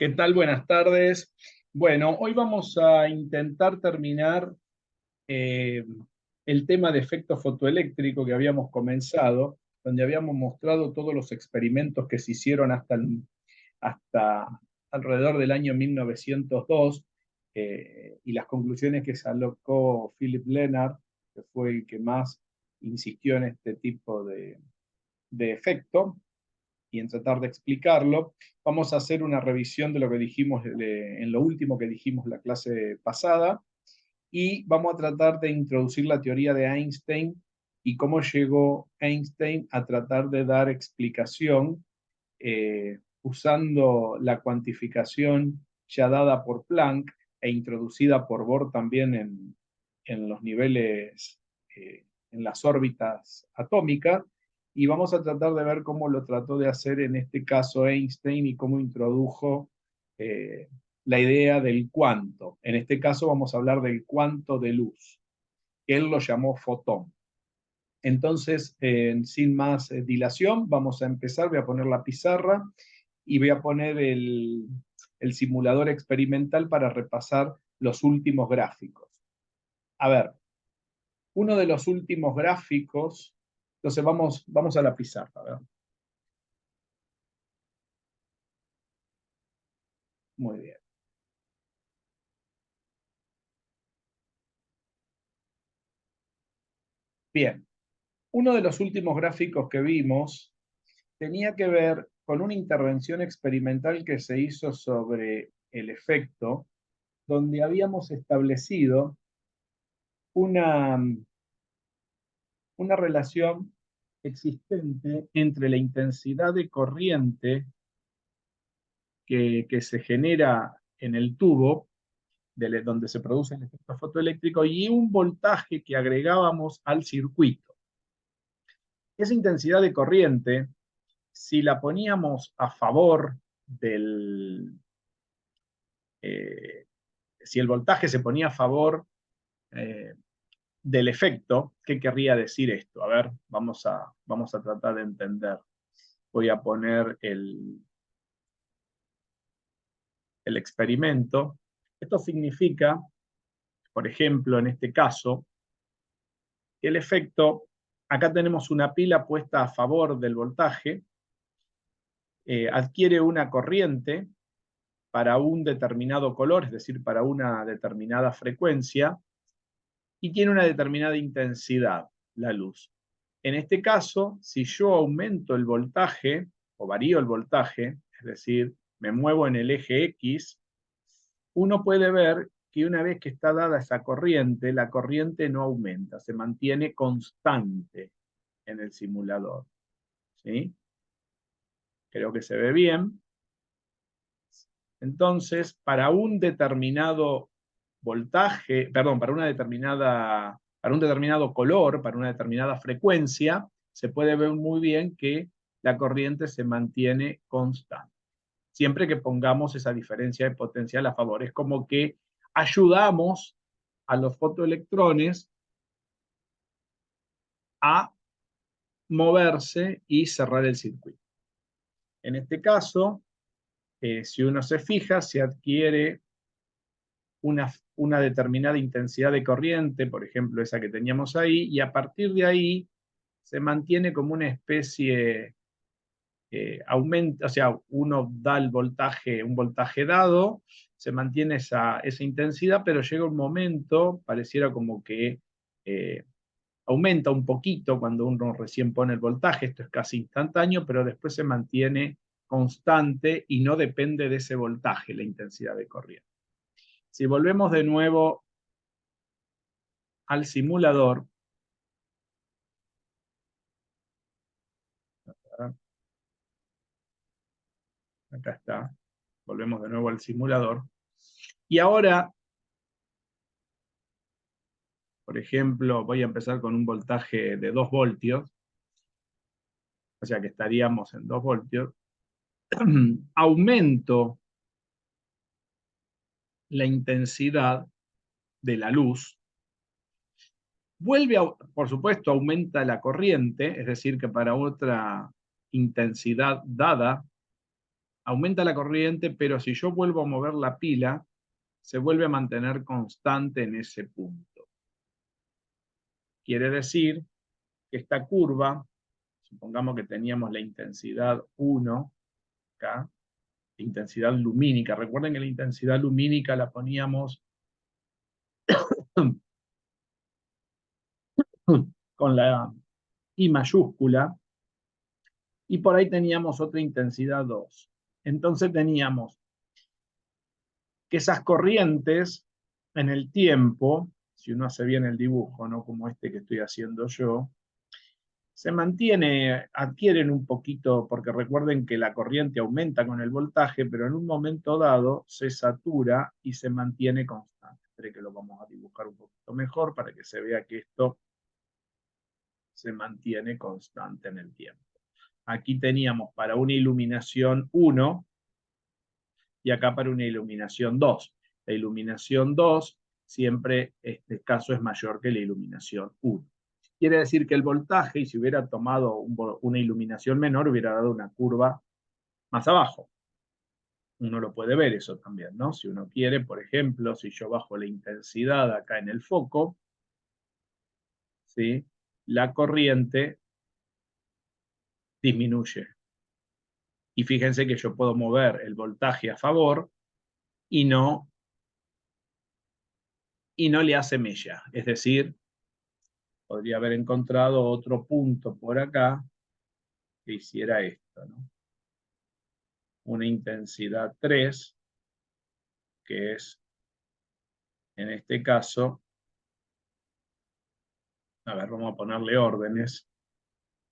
¿Qué tal? Buenas tardes. Bueno, hoy vamos a intentar terminar eh, el tema de efecto fotoeléctrico que habíamos comenzado, donde habíamos mostrado todos los experimentos que se hicieron hasta alrededor del año 1902 y las conclusiones que sacó Philip Lenard, que fue el que más insistió en este tipo de efecto y en tratar de explicarlo. Vamos a hacer una revisión de lo que dijimos en lo último que dijimos la clase pasada y vamos a tratar de introducir la teoría de Einstein y cómo llegó Einstein a tratar de dar explicación usando la cuantificación ya dada por Planck e introducida por Bohr también en los niveles, en las órbitas atómicas, y vamos a tratar de ver cómo lo trató de hacer en este caso Einstein y cómo introdujo eh, la idea del cuanto. En este caso vamos a hablar del cuanto de luz, que él lo llamó fotón. Entonces, sin más dilación, vamos a empezar. Voy a poner la pizarra y voy a poner el simulador experimental para repasar los últimos gráficos. A ver, uno de los últimos gráficos, entonces vamos a la pizarra. ¿Verdad? Muy bien. Bien, uno de los últimos gráficos que vimos tenía que ver con una intervención experimental que se hizo sobre el efecto, donde habíamos establecido una, una relación existente entre la intensidad de corriente que se genera en el tubo, donde se produce el efecto fotoeléctrico, y un voltaje que agregábamos al circuito. Esa intensidad de corriente, si la poníamos a favor del... Eh, si el voltaje se ponía a favor eh, del efecto, ¿qué querría decir esto? A ver, vamos a tratar de entender. Voy a poner el experimento. Esto significa, por ejemplo, en este caso, que el efecto, acá tenemos una pila puesta a favor del voltaje, adquiere una corriente para un determinado color, es decir, para una determinada frecuencia, y tiene una determinada intensidad, la luz. En este caso, si yo aumento el voltaje o varío el voltaje, es decir, me muevo en el eje X, uno puede ver que una vez que está dada esa corriente, la corriente no aumenta, se mantiene constante en el simulador. ¿Sí? Creo que se ve bien. Entonces, para un determinado voltaje, perdón, para un determinado color, para una determinada frecuencia, se puede ver muy bien que la corriente se mantiene constante. Siempre que pongamos esa diferencia de potencial a favor. Es como que ayudamos a los fotoelectrones a moverse y cerrar el circuito. En este caso, si uno se fija, se adquiere una determinada intensidad de corriente, por ejemplo, esa que teníamos ahí, y a partir de ahí se mantiene como una especie, aumenta, o sea, uno da el voltaje, un voltaje dado, se mantiene esa intensidad, pero llega un momento, pareciera como que aumenta un poquito cuando uno recién pone el voltaje, esto es casi instantáneo, pero después se mantiene constante y no depende de ese voltaje, la intensidad de corriente. Si volvemos de nuevo al simulador, acá está, volvemos de nuevo al simulador, y ahora, por ejemplo, voy a empezar con un voltaje de 2 voltios, o sea que estaríamos en 2 voltios, aumento la intensidad de la luz, por supuesto, aumenta la corriente, es decir, que para otra intensidad dada, aumenta la corriente, pero si yo vuelvo a mover la pila, se vuelve a mantener constante en ese punto. Quiere decir que esta curva, supongamos que teníamos la intensidad 1 acá, intensidad lumínica. Recuerden que la intensidad lumínica la poníamos con la I mayúscula, y por ahí teníamos otra intensidad 2. Entonces teníamos que esas corrientes en el tiempo, si uno hace bien el dibujo, no como este que estoy haciendo yo, se mantiene, adquieren un poquito, porque recuerden que la corriente aumenta con el voltaje, pero en un momento dado se satura y se mantiene constante. Espero que lo vamos a dibujar un poquito mejor para que se vea que esto se mantiene constante en el tiempo. Aquí teníamos para una iluminación 1 y acá para una iluminación 2. La iluminación 2 siempre, este caso, es mayor que la iluminación 1. Quiere decir que el voltaje, y si hubiera tomado una iluminación menor, hubiera dado una curva más abajo. Uno lo puede ver eso también, ¿no? Si uno quiere, por ejemplo, si yo bajo la intensidad acá en el foco, ¿sí? La corriente disminuye. Y fíjense que yo puedo mover el voltaje a favor y no le hace mella. Es decir, podría haber encontrado otro punto por acá que hiciera esto, ¿no? Una intensidad 3, que es, en este caso, a ver, vamos a ponerle órdenes.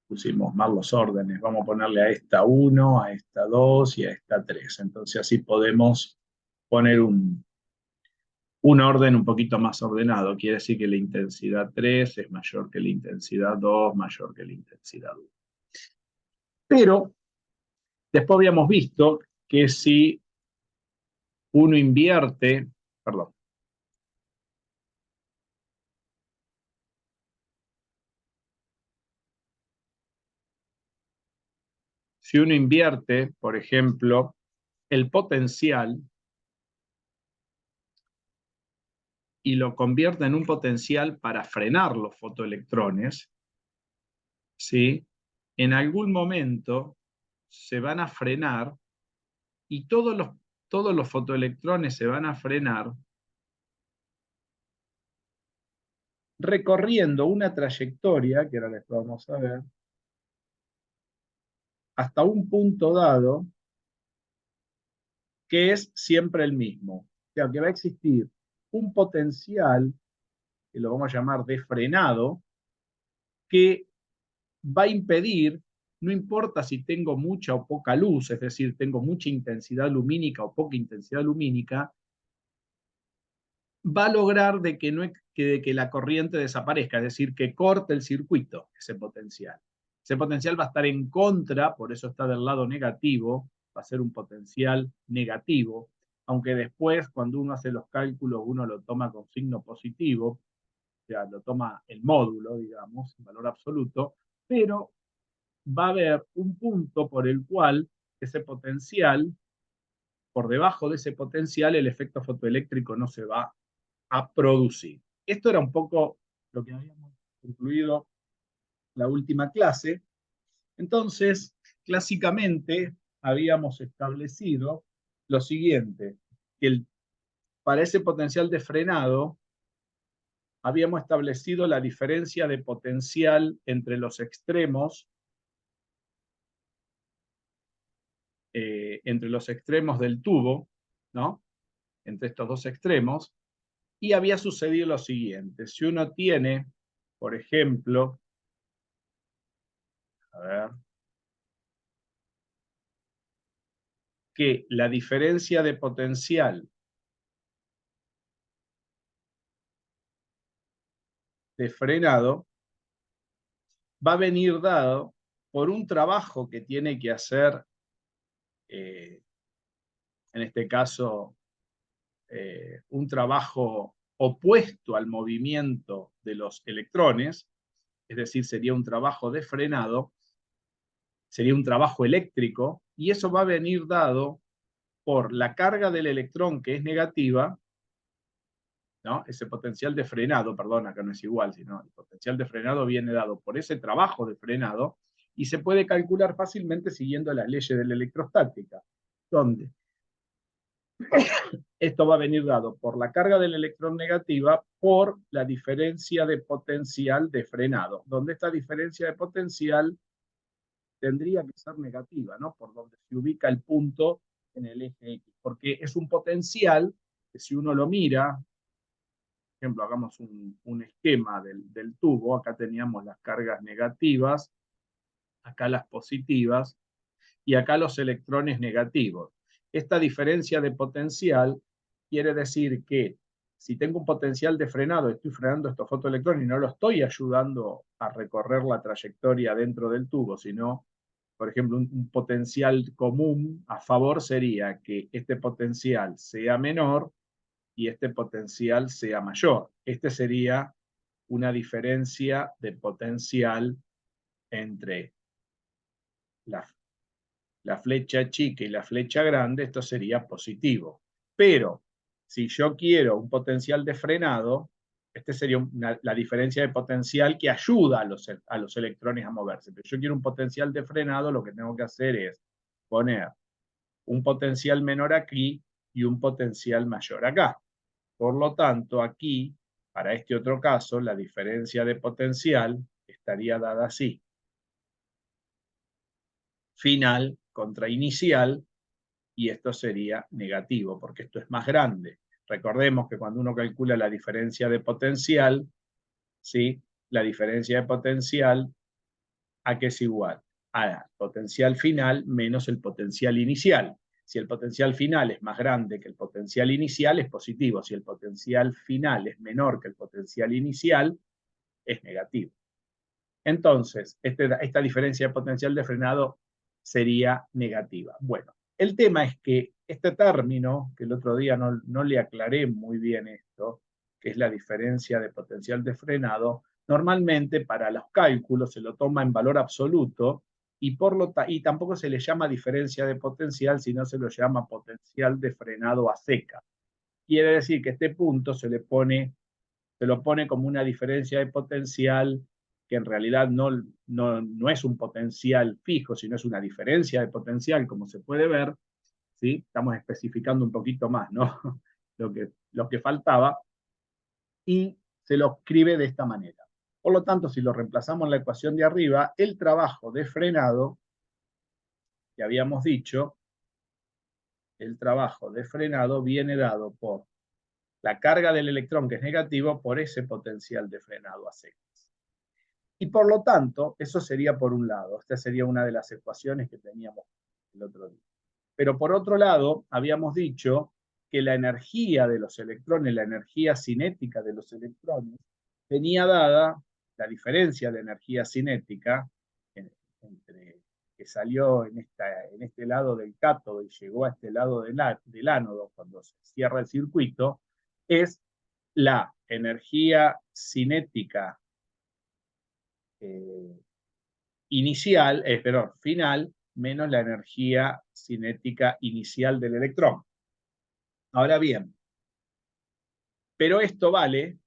Pusimos mal los órdenes. Vamos a ponerle a esta 1, a esta 2 y a esta 3. Entonces así podemos poner un orden un poquito más ordenado. Quiere decir que la intensidad 3 es mayor que la intensidad 2, mayor que la intensidad 1. Pero después habíamos visto que si uno invierte, perdón, si uno invierte, por ejemplo, el potencial y lo convierte en un potencial para frenar los fotoelectrones, ¿sí? En algún momento se van a frenar y todos los fotoelectrones se van a frenar recorriendo una trayectoria, que ahora les vamos a ver, hasta un punto dado que es siempre el mismo. O sea, que va a existir un potencial, que lo vamos a llamar de frenado, que va a impedir, no importa si tengo mucha o poca luz, es decir, tengo mucha intensidad lumínica o poca intensidad lumínica, va a lograr de que, no, de que la corriente desaparezca, es decir, que corte el circuito, ese potencial. Ese potencial va a estar en contra, por eso está del lado negativo, va a ser un potencial negativo, aunque después, cuando uno hace los cálculos, uno lo toma con signo positivo, o sea, lo toma el módulo, digamos, el valor absoluto, pero va a haber un punto por el cual ese potencial, por debajo de ese potencial, el efecto fotoeléctrico no se va a producir. Esto era un poco lo que habíamos concluido la última clase. Entonces, clásicamente habíamos establecido lo siguiente, que para ese potencial de frenado habíamos establecido la diferencia de potencial entre los extremos del tubo, ¿no? Entre estos dos extremos, y había sucedido lo siguiente. Si uno tiene, por ejemplo, a ver, que la diferencia de potencial de frenado va a venir dado por un trabajo que tiene que hacer, en este caso, un trabajo opuesto al movimiento de los electrones, es decir, sería un trabajo de frenado, sería un trabajo eléctrico, y eso va a venir dado por la carga del electrón que es negativa, ¿no? Ese potencial de frenado, perdón, acá no es igual, sino el potencial de frenado viene dado por ese trabajo de frenado y se puede calcular fácilmente siguiendo las leyes de la electrostática, donde esto va a venir dado por la carga del electrón negativa por la diferencia de potencial de frenado, donde esta diferencia de potencial tendría que ser negativa, ¿no? Por donde se ubica el punto en el eje X, porque es un potencial que si uno lo mira, por ejemplo, hagamos un esquema del tubo, acá teníamos las cargas negativas, acá las positivas, y acá los electrones negativos. Esta diferencia de potencial quiere decir que si tengo un potencial de frenado, estoy frenando estos fotoelectrones y no lo estoy ayudando a recorrer la trayectoria dentro del tubo, sino, por ejemplo, un potencial común a favor sería que este potencial sea menor y este potencial sea mayor. Este sería una diferencia de potencial entre la la flecha chica y la flecha grande, esto sería positivo. Pero si yo quiero un potencial de frenado, este sería la diferencia de potencial que ayuda a los electrones a moverse. Pero yo quiero un potencial de frenado, lo que tengo que hacer es poner un potencial menor aquí y un potencial mayor acá. Por lo tanto, aquí, para este otro caso, la diferencia de potencial estaría dada así. Final contra inicial, y esto sería negativo, porque esto es más grande. Recordemos que cuando uno calcula la diferencia de potencial, ¿sí? La diferencia de potencial, ¿a qué es igual? A potencial final menos el potencial inicial. Si el potencial final es más grande que el potencial inicial, es positivo. Si el potencial final es menor que el potencial inicial, es negativo. Entonces, esta diferencia de potencial de frenado sería negativa. Bueno, el tema es que este término, que el otro día no le aclaré muy bien esto, que es la diferencia de potencial de frenado, normalmente para los cálculos se lo toma en valor absoluto y tampoco se le llama diferencia de potencial, sino se lo llama potencial de frenado a seca. Quiere decir que este punto se lo pone como una diferencia de potencial que en realidad no es un potencial fijo, sino es una diferencia de potencial, como se puede ver, ¿sí? Estamos especificando un poquito más, ¿no? Lo que faltaba, y se lo escribe de esta manera. Por lo tanto, si lo reemplazamos en la ecuación de arriba, el trabajo de frenado, que habíamos dicho, el trabajo de frenado viene dado por la carga del electrón, que es negativo, por ese potencial de frenado a secas. Y por lo tanto, eso sería por un lado. Esta sería una de las ecuaciones que teníamos el otro día. Pero por otro lado, habíamos dicho que la energía de los electrones, la energía cinética de los electrones, tenía dada la diferencia de energía cinética entre que salió en este lado del cátodo y llegó a este lado del ánodo cuando se cierra el circuito, es la energía cinética inicial, perdón, final, menos la energía cinética inicial del electrón. Ahora bien, pero esto vale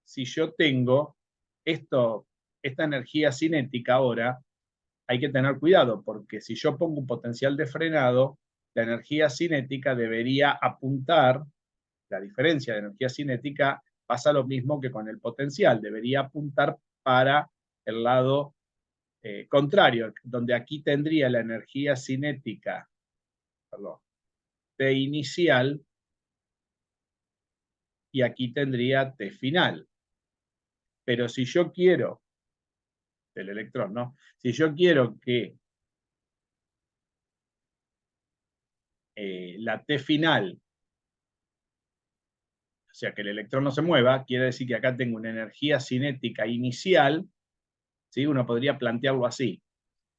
si yo tengo esta energía cinética ahora, hay que tener cuidado, porque si yo pongo un potencial de frenado, la energía cinética debería apuntar, la diferencia de energía cinética pasa lo mismo que con el potencial, debería apuntar para el lado contrario, donde aquí tendría la energía cinética, perdón, T inicial, y aquí tendría T final. Pero si yo quiero, del electrón, ¿no? Si yo quiero que la T final, o sea, que el electrón no se mueva, quiere decir que acá tengo una energía cinética inicial, ¿sí? Uno podría plantearlo así.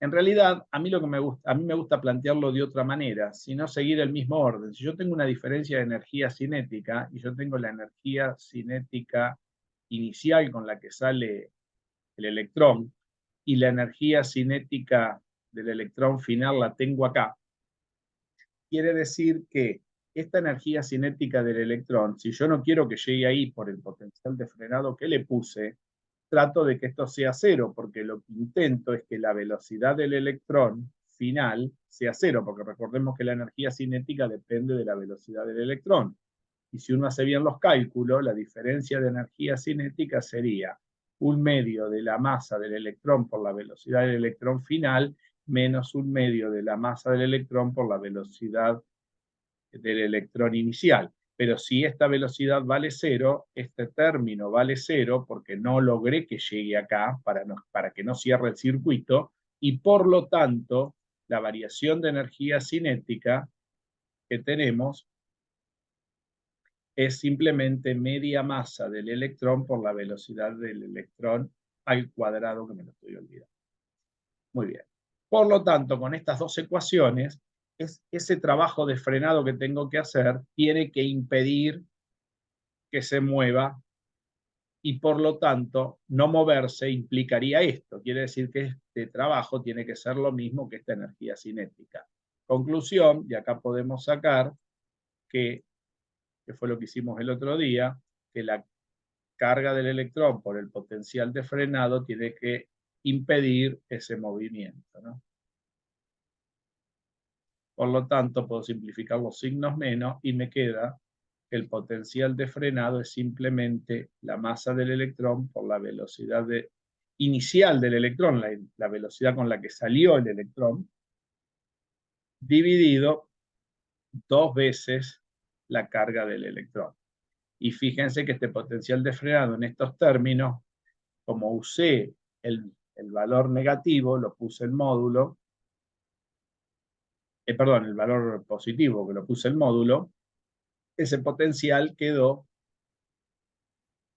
En realidad, a mí me gusta plantearlo de otra manera, sino seguir el mismo orden. Si yo tengo una diferencia de energía cinética y yo tengo la energía cinética inicial con la que sale el electrón y la energía cinética del electrón final la tengo acá, quiere decir que esta energía cinética del electrón, si yo no quiero que llegue ahí por el potencial de frenado que le puse, trato de que esto sea cero, porque lo que intento es que la velocidad del electrón final sea cero, porque recordemos que la energía cinética depende de la velocidad del electrón. Y si uno hace bien los cálculos, la diferencia de energía cinética sería 1/2 de la masa del electrón por la velocidad del electrón final, menos 1/2 de la masa del electrón por la velocidad del electrón inicial. Pero si esta velocidad vale cero, este término vale cero porque no logré que llegue acá para que no cierre el circuito, y por lo tanto, la variación de energía cinética que tenemos es simplemente media masa del electrón por la velocidad del electrón al cuadrado, que me lo estoy olvidando. Muy bien. Por lo tanto, con estas dos ecuaciones, ese trabajo de frenado que tengo que hacer tiene que impedir que se mueva, y por lo tanto no moverse implicaría esto. Quiere decir que este trabajo tiene que ser lo mismo que esta energía cinética. Conclusión, y acá podemos sacar que fue lo que hicimos el otro día, que la carga del electrón por el potencial de frenado tiene que impedir ese movimiento, ¿no? Por lo tanto, puedo simplificar los signos menos y me queda que el potencial de frenado es simplemente la masa del electrón por la velocidad inicial del electrón, la velocidad con la que salió el electrón, dividido 2 veces la carga del electrón. Y fíjense que este potencial de frenado en estos términos, como usé el valor negativo, lo puse en módulo, perdón, el valor positivo que lo puse en módulo, ese potencial quedó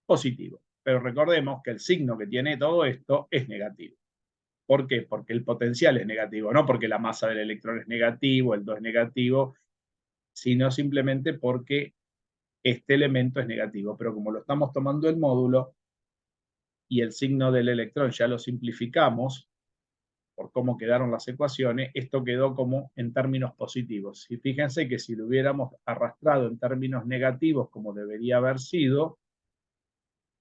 positivo. Pero recordemos que el signo que tiene todo esto es negativo. ¿Por qué? Porque el potencial es negativo, no porque la masa del electrón es negativo, el 2 es negativo, sino simplemente porque este elemento es negativo. Pero como lo estamos tomando en módulo y el signo del electrón ya lo simplificamos por cómo quedaron las ecuaciones, esto quedó como en términos positivos. Y fíjense que si lo hubiéramos arrastrado en términos negativos como debería haber sido,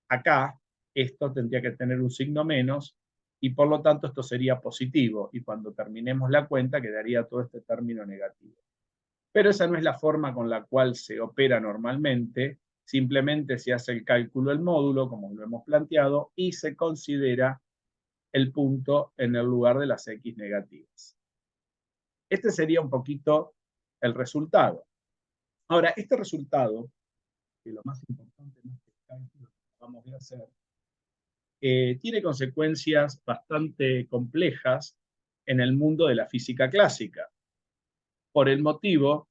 acá esto tendría que tener un signo menos y por lo tanto esto sería positivo, y cuando terminemos la cuenta quedaría todo este término negativo. Pero esa no es la forma con la cual se opera normalmente. Simplemente se hace el cálculo del módulo, como lo hemos planteado, y se considera el punto en el lugar de las x negativas. Este sería un poquito el resultado. Ahora, este resultado, que lo más importante en este cálculo que vamos a hacer, tiene consecuencias bastante complejas en el mundo de la física clásica, por el motivo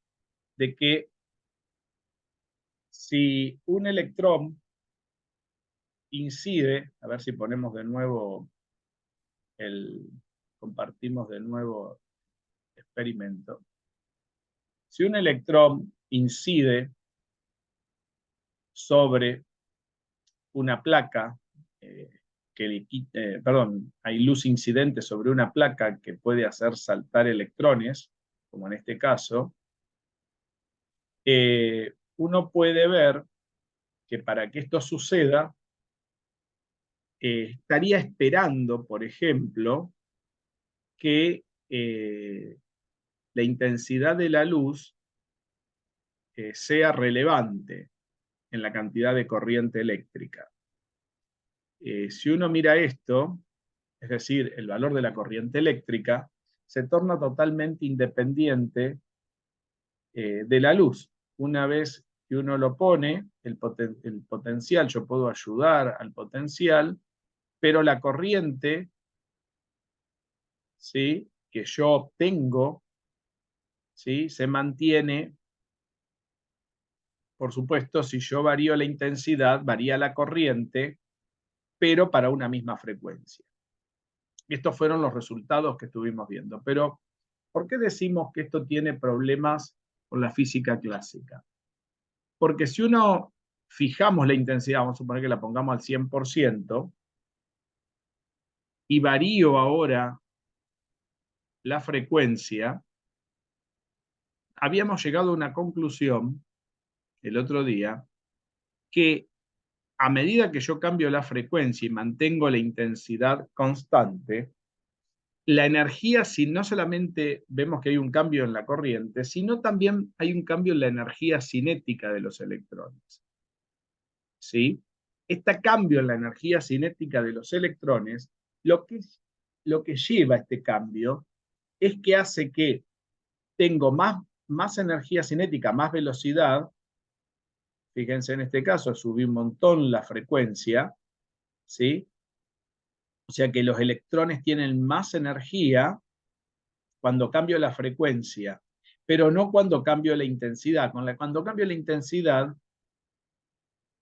de que si un electrón incide, a ver si ponemos de nuevo compartimos de nuevo experimento. Si un electrón incide sobre una placa, hay luz incidente sobre una placa que puede hacer saltar electrones, como en este caso, uno puede ver que para que esto suceda, estaría esperando, por ejemplo, que la intensidad de la luz sea relevante en la cantidad de corriente eléctrica. Si uno mira esto, es decir, el valor de la corriente eléctrica, se torna totalmente independiente de la luz. Una vez que uno lo pone, el potencial, yo puedo ayudar al potencial, pero la corriente, ¿sí?, que yo obtengo, ¿sí?, se mantiene. Por supuesto, si yo varío la intensidad, varía la corriente, pero para una misma frecuencia. Estos fueron los resultados que estuvimos viendo. Pero, ¿por qué decimos que esto tiene problemas con la física clásica? Porque si uno fijamos la intensidad, vamos a suponer que la pongamos al 100%, y varío ahora la frecuencia, habíamos llegado a una conclusión el otro día que a medida que yo cambio la frecuencia y mantengo la intensidad constante, la energía, si no solamente vemos que hay un cambio en la corriente, sino también hay un cambio en la energía cinética de los electrones. ¿Sí? Este cambio en la energía cinética de los electrones, lo que lleva a este cambio es que hace que tengo más energía cinética, más velocidad. Fíjense en este caso, subí un montón la frecuencia, ¿sí? O sea que los electrones tienen más energía cuando cambio la frecuencia, pero no cuando cambio la intensidad. Cuando cambio la intensidad,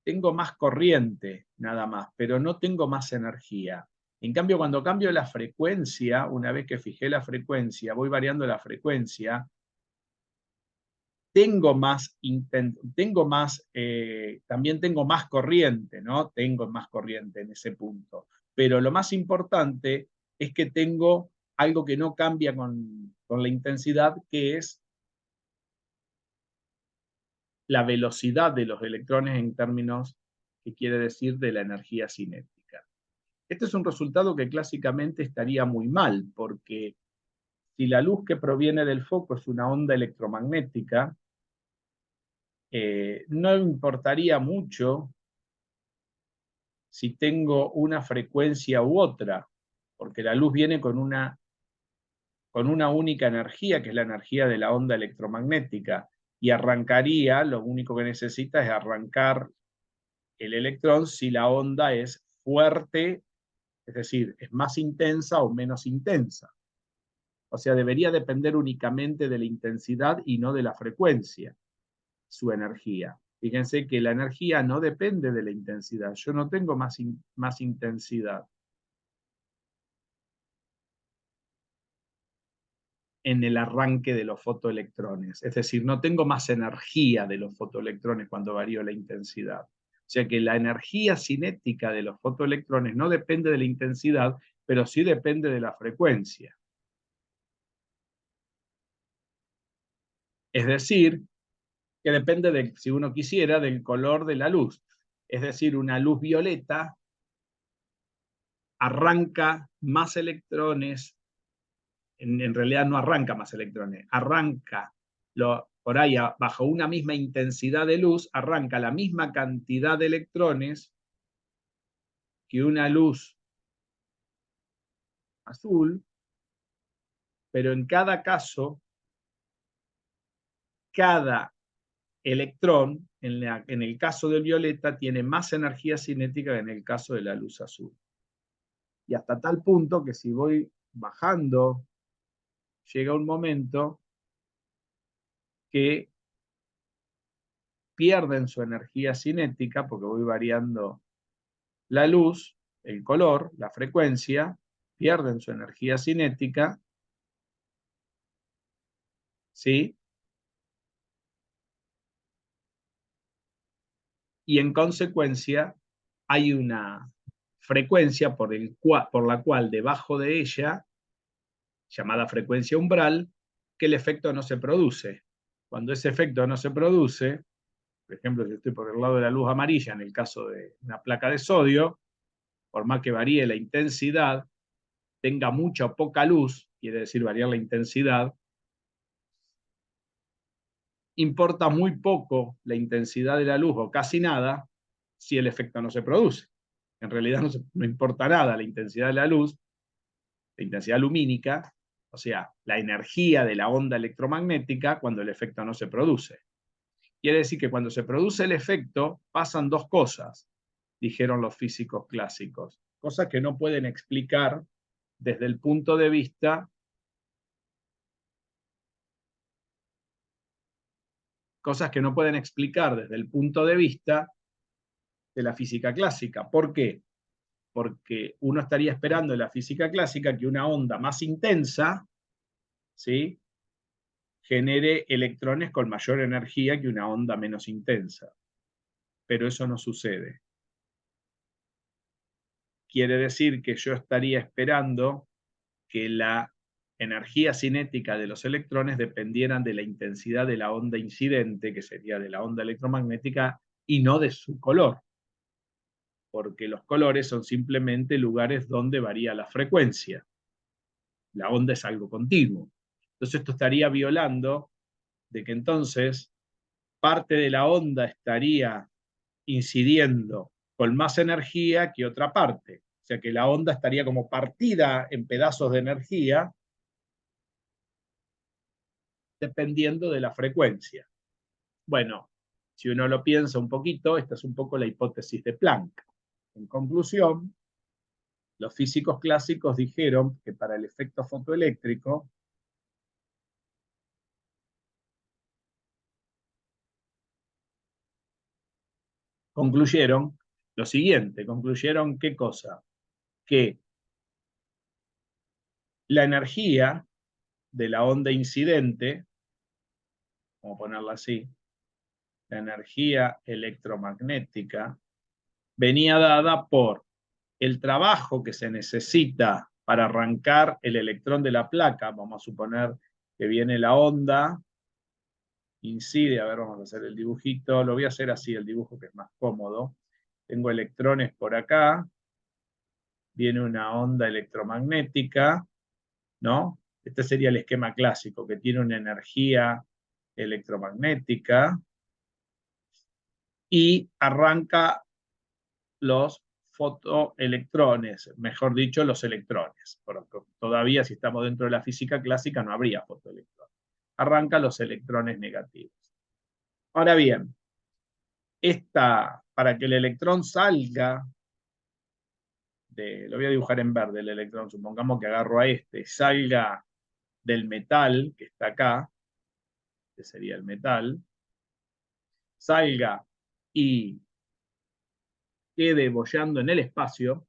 tengo más corriente, nada más, pero no tengo más energía. En cambio, cuando cambio la frecuencia, una vez que fijé la frecuencia, voy variando la frecuencia, también tengo más corriente, ¿no? Tengo más corriente en ese punto. Pero lo más importante es que tengo algo que no cambia con la intensidad, que es la velocidad de los electrones en términos que quiere decir de la energía cinética. Este es un resultado que clásicamente estaría muy mal, porque si la luz que proviene del foco es una onda electromagnética, no importaría mucho si tengo una frecuencia u otra, porque la luz viene con una única energía, que es la energía de la onda electromagnética, y arrancaría, lo único que necesita es arrancar el electrón si la onda es fuerte, es decir, es más intensa o menos intensa. O sea, debería depender únicamente de la intensidad y no de la frecuencia, su energía. Fíjense que la energía no depende de la intensidad. Yo no tengo más intensidad en el arranque de los fotoelectrones. Es decir, no tengo más energía de los fotoelectrones cuando varío la intensidad. O sea que la energía cinética de los fotoelectrones no depende de la intensidad, pero sí depende de la frecuencia. Es decir, que depende de, si uno quisiera, del color de la luz. Es decir, una luz violeta arranca más electrones, en realidad no arranca más electrones, arranca por ahí bajo una misma intensidad de luz, arranca la misma cantidad de electrones que una luz azul, pero en cada caso, cada electrón, en el caso del violeta, tiene más energía cinética que en el caso de la luz azul. Y hasta tal punto que si voy bajando, llega un momento que pierden su energía cinética, porque voy variando la luz, el color, la frecuencia, pierden su energía cinética, ¿sí? Y en consecuencia hay una frecuencia por la cual debajo de ella, llamada frecuencia umbral, que el efecto no se produce. Cuando ese efecto no se produce, por ejemplo, si estoy por el lado de la luz amarilla, en el caso de una placa de sodio, por más que varíe la intensidad, tenga mucha o poca luz, quiere decir variar la intensidad, importa muy poco la intensidad de la luz o casi nada si el efecto no se produce. En realidad no importa nada la intensidad de la luz, la intensidad lumínica, o sea, la energía de la onda electromagnética cuando el efecto no se produce. Quiere decir que cuando se produce el efecto pasan dos cosas, dijeron los físicos clásicos, cosas que no pueden explicar desde el punto de vista cosas que no pueden explicar desde el punto de vista de la física clásica. ¿Por qué? Porque uno estaría esperando en la física clásica que una onda más intensa, ¿sí?, genere electrones con mayor energía que una onda menos intensa. Pero eso no sucede. Quiere decir que yo estaría esperando que la energía cinética de los electrones dependieran de la intensidad de la onda incidente, que sería de la onda electromagnética, y no de su color, porque los colores son simplemente lugares donde varía la frecuencia. La onda es algo continuo. Entonces esto estaría violando de que entonces parte de la onda estaría incidiendo con más energía que otra parte. O sea que la onda estaría como partida en pedazos de energía dependiendo de la frecuencia. Bueno, si uno lo piensa un poquito, esta es un poco la hipótesis de Planck. En conclusión, los físicos clásicos dijeron que para el efecto fotoeléctrico concluyeron lo siguiente, concluyeron qué cosa, que la energía de la onda incidente, vamos a ponerla así, la energía electromagnética, venía dada por el trabajo que se necesita para arrancar el electrón de la placa. Vamos a suponer que viene la onda, incide, a ver, vamos a hacer el dibujito, lo voy a hacer así, el dibujo que es más cómodo. Tengo electrones por acá, viene una onda electromagnética, ¿no? Este sería el esquema clásico, que tiene una energía electromagnética y arranca los fotoelectrones, mejor dicho, los electrones, porque todavía si estamos dentro de la física clásica no habría fotoelectrones. Arranca los electrones negativos. Ahora bien, para que el electrón salga, lo voy a dibujar en verde el electrón, supongamos que agarro a salga del metal que está acá, que sería el metal, salga y quede boyando en el espacio.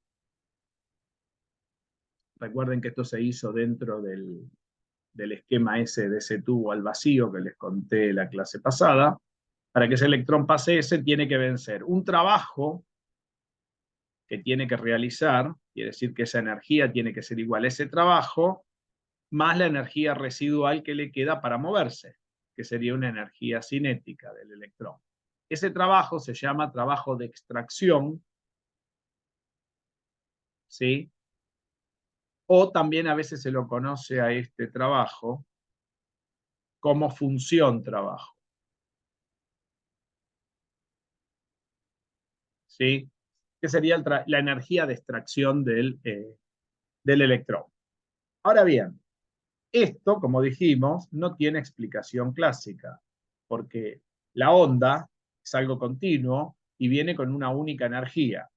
Recuerden que esto se hizo dentro del esquema ese de ese tubo al vacío que les conté la clase pasada. Para que ese electrón pase ese, tiene que vencer un trabajo que tiene que realizar, quiere decir que esa energía tiene que ser igual a ese trabajo, más la energía residual que le queda para moverse, que sería una energía cinética del electrón. Ese trabajo se llama trabajo de extracción, ¿sí? O también a veces se lo conoce a este trabajo como función trabajo, ¿sí? Que sería la energía de extracción del electrón. Ahora bien, esto, como dijimos, no tiene explicación clásica, porque la onda es algo continuo y viene con una única energía.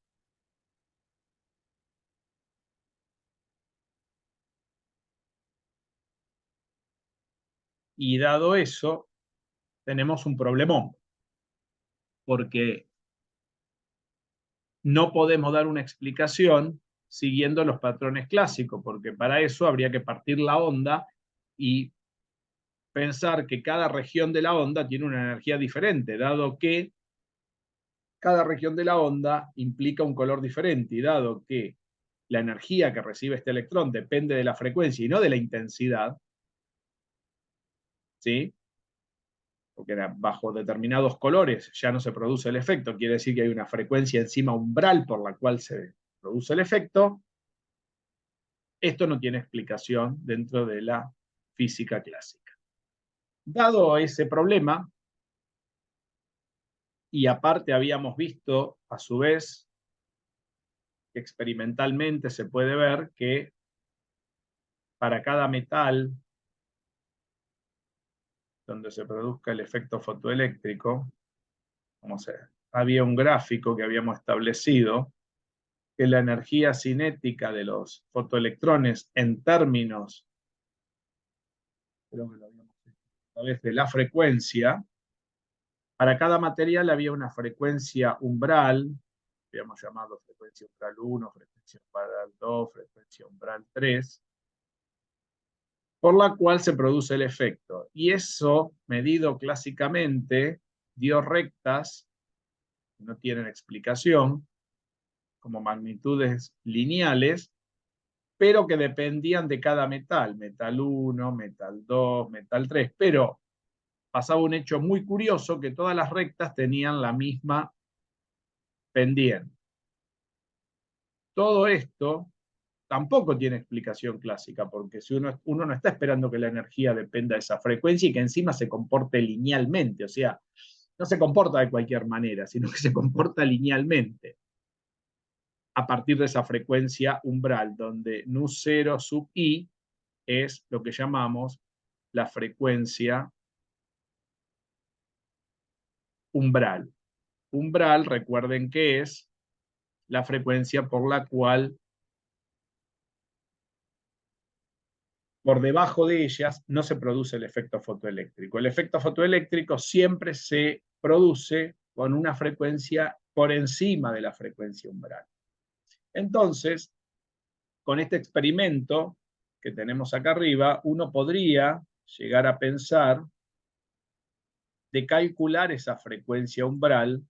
Y dado eso, tenemos un problemón, porque no podemos dar una explicación siguiendo los patrones clásicos, porque para eso habría que partir la onda y pensar que cada región de la onda tiene una energía diferente, dado que cada región de la onda implica un color diferente, y dado que la energía que recibe este electrón depende de la frecuencia y no de la intensidad, ¿sí? Porque bajo determinados colores ya no se produce el efecto, quiere decir que hay una frecuencia encima umbral por la cual se produce el efecto. Esto no tiene explicación dentro de la física clásica. Dado ese problema, y aparte habíamos visto a su vez que experimentalmente se puede ver que para cada metal donde se produzca el efecto fotoeléctrico, había un gráfico que habíamos establecido que la energía cinética de los fotoelectrones en términos, creo que lo habíamos hecho a través de la frecuencia, para cada material había una frecuencia umbral, habíamos llamado frecuencia umbral 1, frecuencia umbral 2, frecuencia umbral 3, por la cual se produce el efecto. Y eso, medido clásicamente, dio rectas, no tienen explicación, como magnitudes lineales, pero que dependían de cada metal, metal 1, metal 2, metal 3, pero pasaba un hecho muy curioso, que todas las rectas tenían la misma pendiente. Todo esto tampoco tiene explicación clásica, porque si uno no está esperando que la energía dependa de esa frecuencia y que encima se comporte linealmente, o sea, no se comporta de cualquier manera, sino que se comporta linealmente a partir de esa frecuencia umbral, donde nu0 sub i es lo que llamamos la frecuencia umbral. Umbral, recuerden que es la frecuencia por la cual por debajo de ellas no se produce el efecto fotoeléctrico. El efecto fotoeléctrico siempre se produce con una frecuencia por encima de la frecuencia umbral. Entonces, con este experimento que tenemos acá arriba, uno podría llegar a pensar de calcular esa frecuencia umbral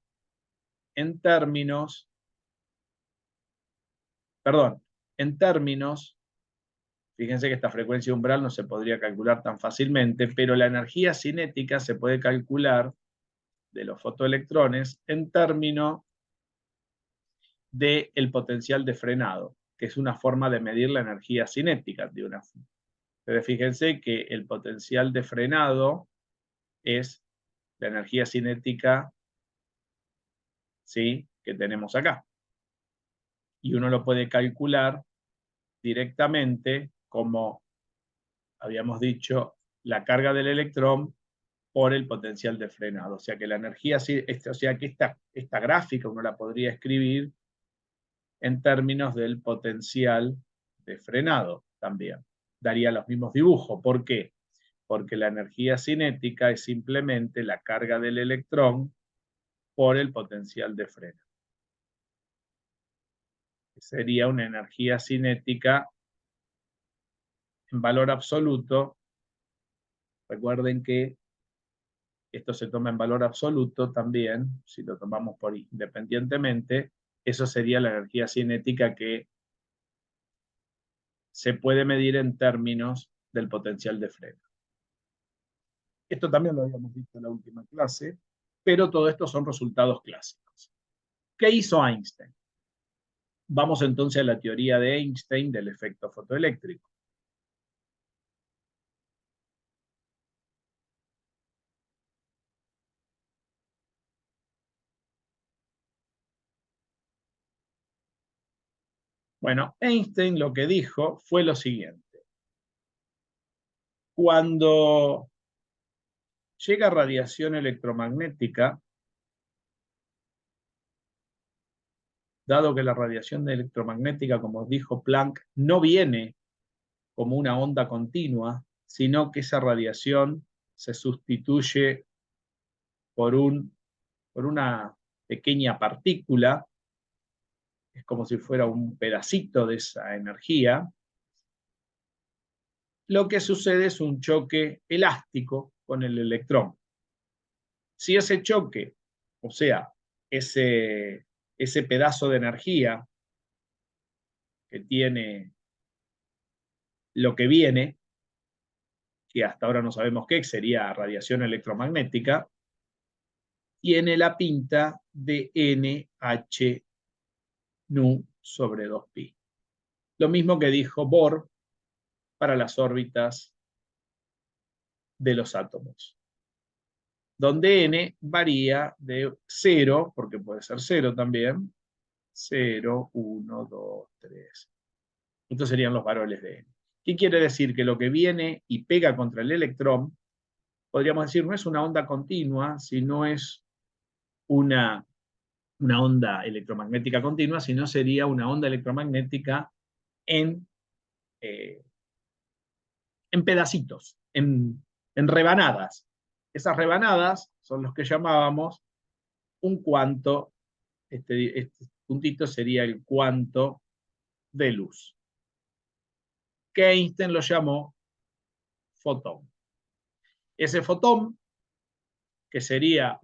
en términos, fíjense que esta frecuencia umbral no se podría calcular tan fácilmente, pero la energía cinética se puede calcular de los fotoelectrones en términos del potencial de frenado, que es una forma de medir la energía cinética de una. Pero fíjense que el potencial de frenado es la energía cinética, ¿sí?, que tenemos acá. Y uno lo puede calcular directamente como habíamos dicho, la carga del electrón por el potencial de frenado. O sea que la energía, o sea que esta gráfica uno la podría escribir en términos del potencial de frenado también. Daría los mismos dibujos. ¿Por qué? Porque la energía cinética es simplemente la carga del electrón por el potencial de freno. Sería una energía cinética en valor absoluto. Recuerden que esto se toma en valor absoluto también, si lo tomamos por independientemente, eso sería la energía cinética que se puede medir en términos del potencial de freno. Esto también lo habíamos visto en la última clase, pero todo esto son resultados clásicos. ¿Qué hizo Einstein? Vamos entonces a la teoría de Einstein del efecto fotoeléctrico. Bueno, Einstein lo que dijo fue lo siguiente. Cuando llega radiación electromagnética, dado que la radiación electromagnética, como dijo Planck, no viene como una onda continua, sino que esa radiación se sustituye por una pequeña partícula, es como si fuera un pedacito de esa energía. Lo que sucede es un choque elástico con el electrón. Si ese choque, o sea, ese pedazo de energía que tiene lo que viene, que hasta ahora no sabemos qué, sería radiación electromagnética, tiene la pinta de NH nu sobre 2pi. Lo mismo que dijo Bohr para las órbitas de los átomos, donde n varía de 0, porque puede ser 0 también, 0, 1, 2, 3. Estos serían los valores de n. ¿Qué quiere decir? Que lo que viene y pega contra el electrón, podríamos decir, no es una onda continua, sino es una onda electromagnética continua, sino sería una onda electromagnética en pedacitos, en rebanadas. Esas rebanadas son los que llamábamos un cuanto, este puntito sería el cuanto de luz, que Einstein lo llamó fotón. Ese fotón, que sería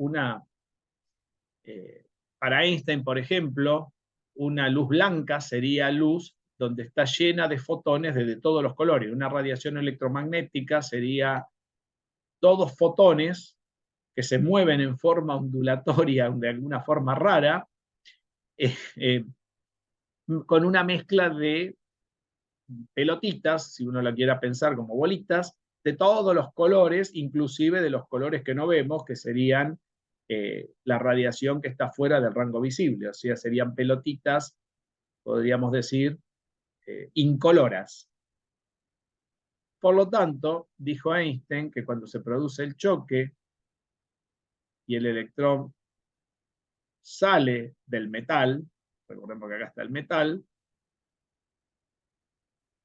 para Einstein, por ejemplo, una luz blanca sería luz donde está llena de fotones de todos los colores. Una radiación electromagnética sería todos fotones que se mueven en forma ondulatoria, de alguna forma rara, eh, eh, con una mezcla de pelotitas, si uno la quiera pensar como bolitas, de todos los colores, inclusive de los colores que no vemos, que serían la radiación que está fuera del rango visible, o sea, serían pelotitas, podríamos decir, incoloras. Por lo tanto, dijo Einstein que cuando se produce el choque y el electrón sale del metal, recordemos que acá está el metal,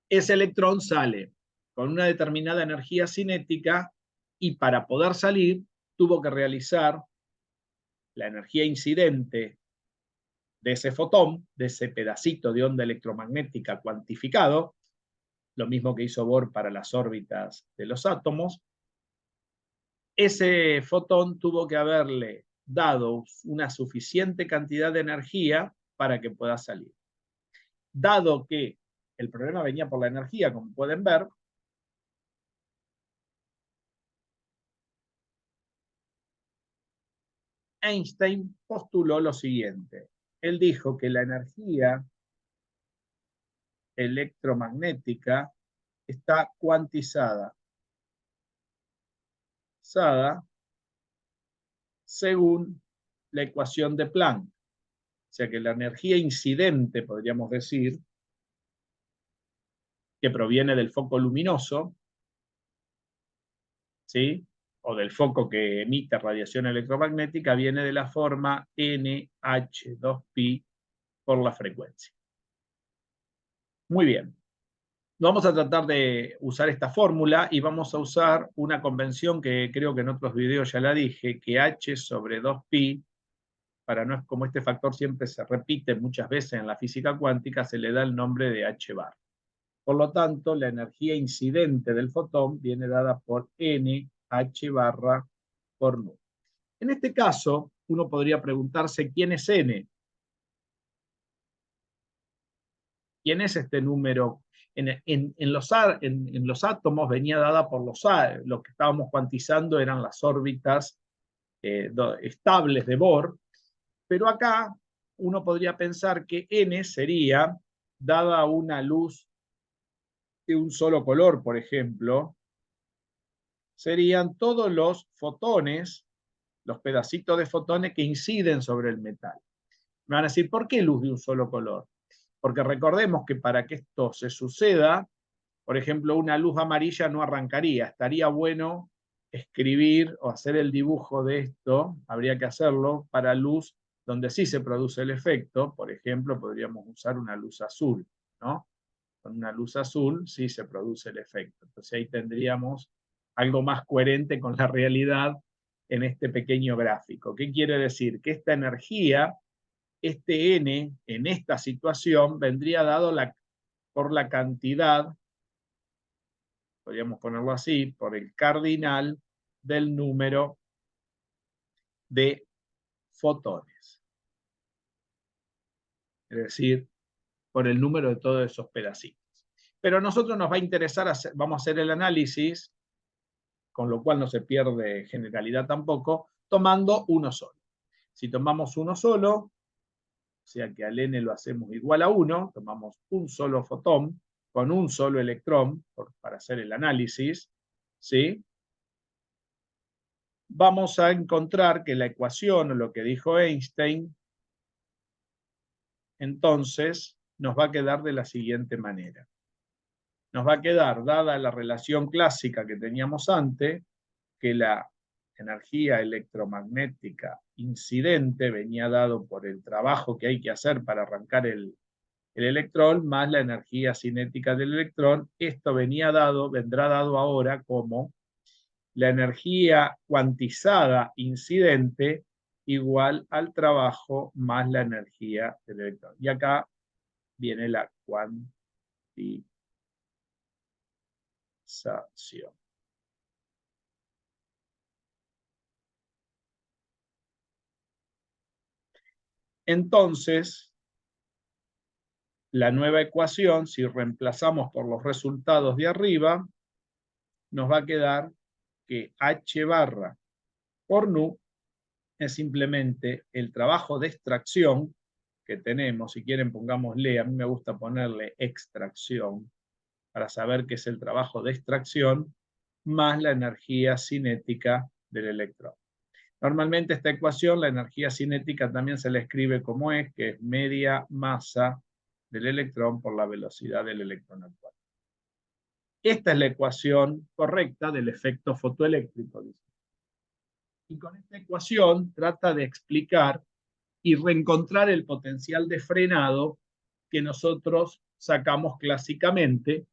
ese electrón sale con una determinada energía cinética y para poder salir tuvo que realizar la energía incidente de ese fotón, de ese pedacito de onda electromagnética cuantificado, lo mismo que hizo Bohr para las órbitas de los átomos. Ese fotón tuvo que haberle dado una suficiente cantidad de energía para que pueda salir. Dado que el problema venía por la energía, como pueden ver, Einstein postuló lo siguiente. Él dijo que la energía electromagnética está cuantizada según la ecuación de Planck. O sea que la energía incidente, podríamos decir, que proviene del foco luminoso, ¿sí? O del foco que emite radiación electromagnética, viene de la forma NH2pi por la frecuencia. Muy bien. Vamos a tratar de usar esta fórmula y vamos a usar una convención que creo que en otros videos ya la dije, que h sobre 2pi, para no, como este factor siempre se repite muchas veces en la física cuántica, se le da el nombre de h bar. Por lo tanto, la energía incidente del fotón viene dada por n h barra por nu. En este caso, uno podría preguntarse quién es n. ¿Quién es este número? En los átomos venía dada por lo que estábamos cuantizando eran las órbitas estables de Bohr, pero acá uno podría pensar que n sería, dada una luz de un solo color, por ejemplo, serían todos los fotones, los pedacitos de fotones que inciden sobre el metal. Me van a decir, ¿por qué luz de un solo color? Porque recordemos que para que esto se suceda, por ejemplo, una luz amarilla no arrancaría. Estaría bueno escribir o hacer el dibujo de esto, habría que hacerlo para luz donde sí se produce el efecto. Por ejemplo, podríamos usar una luz azul, ¿no? Con una luz azul sí se produce el efecto. Entonces ahí tendríamos algo más coherente con la realidad en este pequeño gráfico. ¿Qué quiere decir? Que esta energía, este N, en esta situación, vendría dado por la cantidad, podríamos ponerlo así, por el cardinal del número de fotones. Es decir, por el número de todos esos pedacitos. Pero a nosotros nos va a interesar, vamos a hacer el análisis, con lo cual no se pierde generalidad tampoco, tomando uno solo. Si tomamos uno solo, o sea que al n lo hacemos igual a 1, tomamos un solo fotón con un solo electrón para hacer el análisis, ¿sí? Vamos a encontrar que la ecuación, o lo que dijo Einstein, entonces nos va a quedar de la siguiente manera. Nos va a quedar, dada la relación clásica que teníamos antes, que la energía electromagnética incidente venía dado por el trabajo que hay que hacer para arrancar el electrón, más la energía cinética del electrón. Esto vendrá dado ahora como la energía cuantizada incidente igual al trabajo más la energía del electrón. Y acá viene la cuantización. Entonces, la nueva ecuación, si reemplazamos por los resultados de arriba, nos va a quedar que H barra por nu es simplemente el trabajo de extracción que tenemos. Si quieren pongámosle, a mí me gusta ponerle extracción, para saber qué es el trabajo de extracción, más la energía cinética del electrón. Normalmente esta ecuación, la energía cinética también se la escribe como es, que es media masa del electrón por la velocidad del electrón actual. Esta es la ecuación correcta del efecto fotoeléctrico. Y con esta ecuación trata de explicar y reencontrar el potencial de frenado que nosotros sacamos clásicamente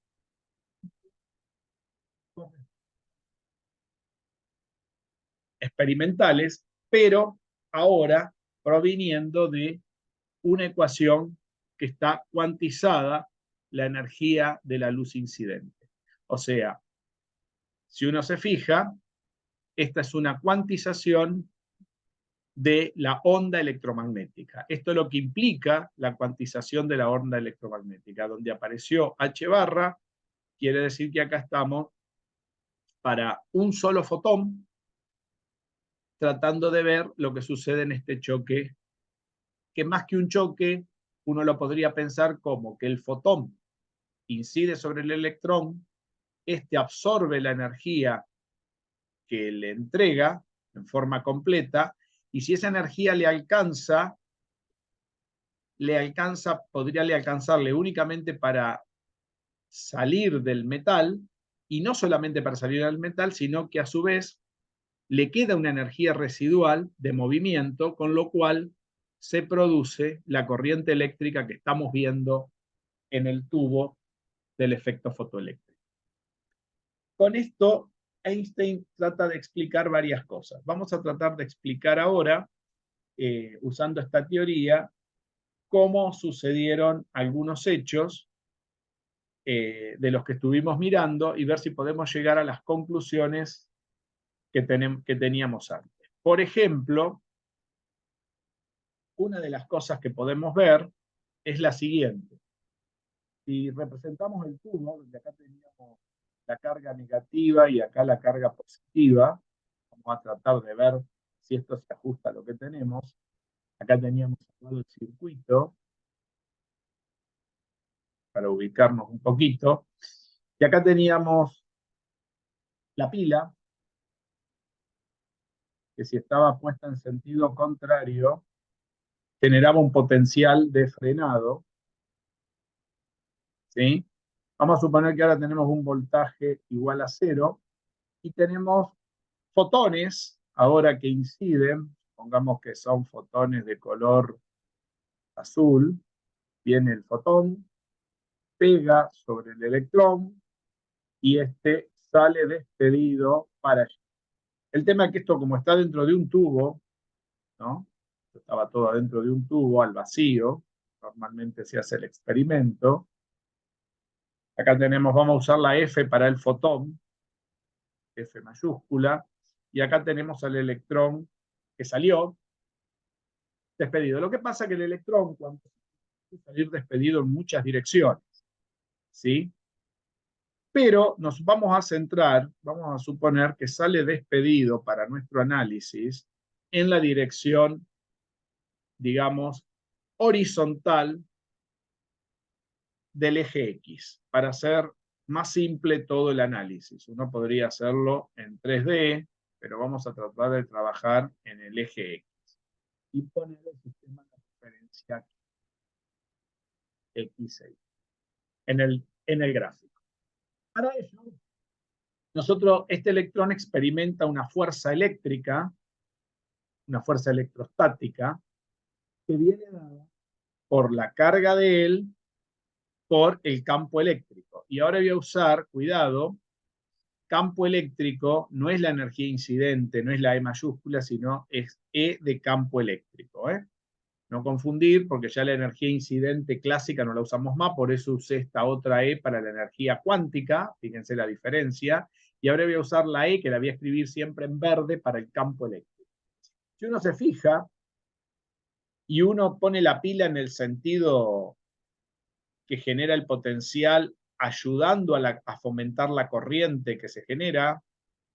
experimentales, pero ahora proviniendo de una ecuación que está cuantizada la energía de la luz incidente. O sea, si uno se fija, esta es una cuantización de la onda electromagnética. Esto es lo que implica la cuantización de la onda electromagnética. Donde apareció H barra, quiere decir que acá estamos para un solo fotón, tratando de ver lo que sucede en este choque, que más que un choque, uno lo podría pensar como que el fotón incide sobre el electrón, este absorbe la energía que le entrega en forma completa, y si esa energía podría alcanzarle únicamente para salir del metal, y no solamente para salir del metal, sino que a su vez le queda una energía residual de movimiento, con lo cual se produce la corriente eléctrica que estamos viendo en el tubo del efecto fotoeléctrico. Con esto, Einstein trata de explicar varias cosas. Vamos a tratar de explicar ahora, usando esta teoría, cómo sucedieron algunos hechos de los que estuvimos mirando y ver si podemos llegar a las conclusiones que teníamos antes. Por ejemplo, una de las cosas que podemos ver es la siguiente. Si representamos el tubo, donde acá teníamos la carga negativa y acá la carga positiva, vamos a tratar de ver si esto se ajusta a lo que tenemos. Acá teníamos el circuito, para ubicarnos un poquito, y acá teníamos la pila, que si estaba puesta en sentido contrario, generaba un potencial de frenado, ¿sí? Vamos a suponer que ahora tenemos un voltaje igual a 0, y tenemos fotones, ahora que inciden, pongamos que son fotones de color azul, viene el fotón, pega sobre el electrón, y este sale despedido para allá. El tema es que esto, como está dentro de un tubo, ¿no? Estaba todo dentro de un tubo, al vacío, normalmente se hace el experimento. Acá tenemos, vamos a usar la F para el fotón, F mayúscula, y acá tenemos al electrón que salió despedido. Lo que pasa es que el electrón, cuando puede salir despedido en muchas direcciones, ¿sí? Pero nos vamos a centrar, vamos a suponer que sale despedido para nuestro análisis en la dirección, digamos, horizontal del eje X, para hacer más simple todo el análisis. Uno podría hacerlo en 3D, pero vamos a tratar de trabajar en el eje X y poner el sistema de referencia X en el gráfico. Para ello, este electrón experimenta una fuerza eléctrica, una fuerza electrostática, que viene dada por la carga de él por el campo eléctrico. Y ahora voy a usar, cuidado, campo eléctrico no es la energía incidente, no es la E mayúscula, sino es E de campo eléctrico. No confundir, porque ya la energía incidente clásica no la usamos más, por eso usé esta otra E para la energía cuántica, fíjense la diferencia, y ahora voy a usar la E, que la voy a escribir siempre en verde, para el campo eléctrico. Si uno se fija y uno pone la pila en el sentido que genera el potencial ayudando a fomentar la corriente que se genera,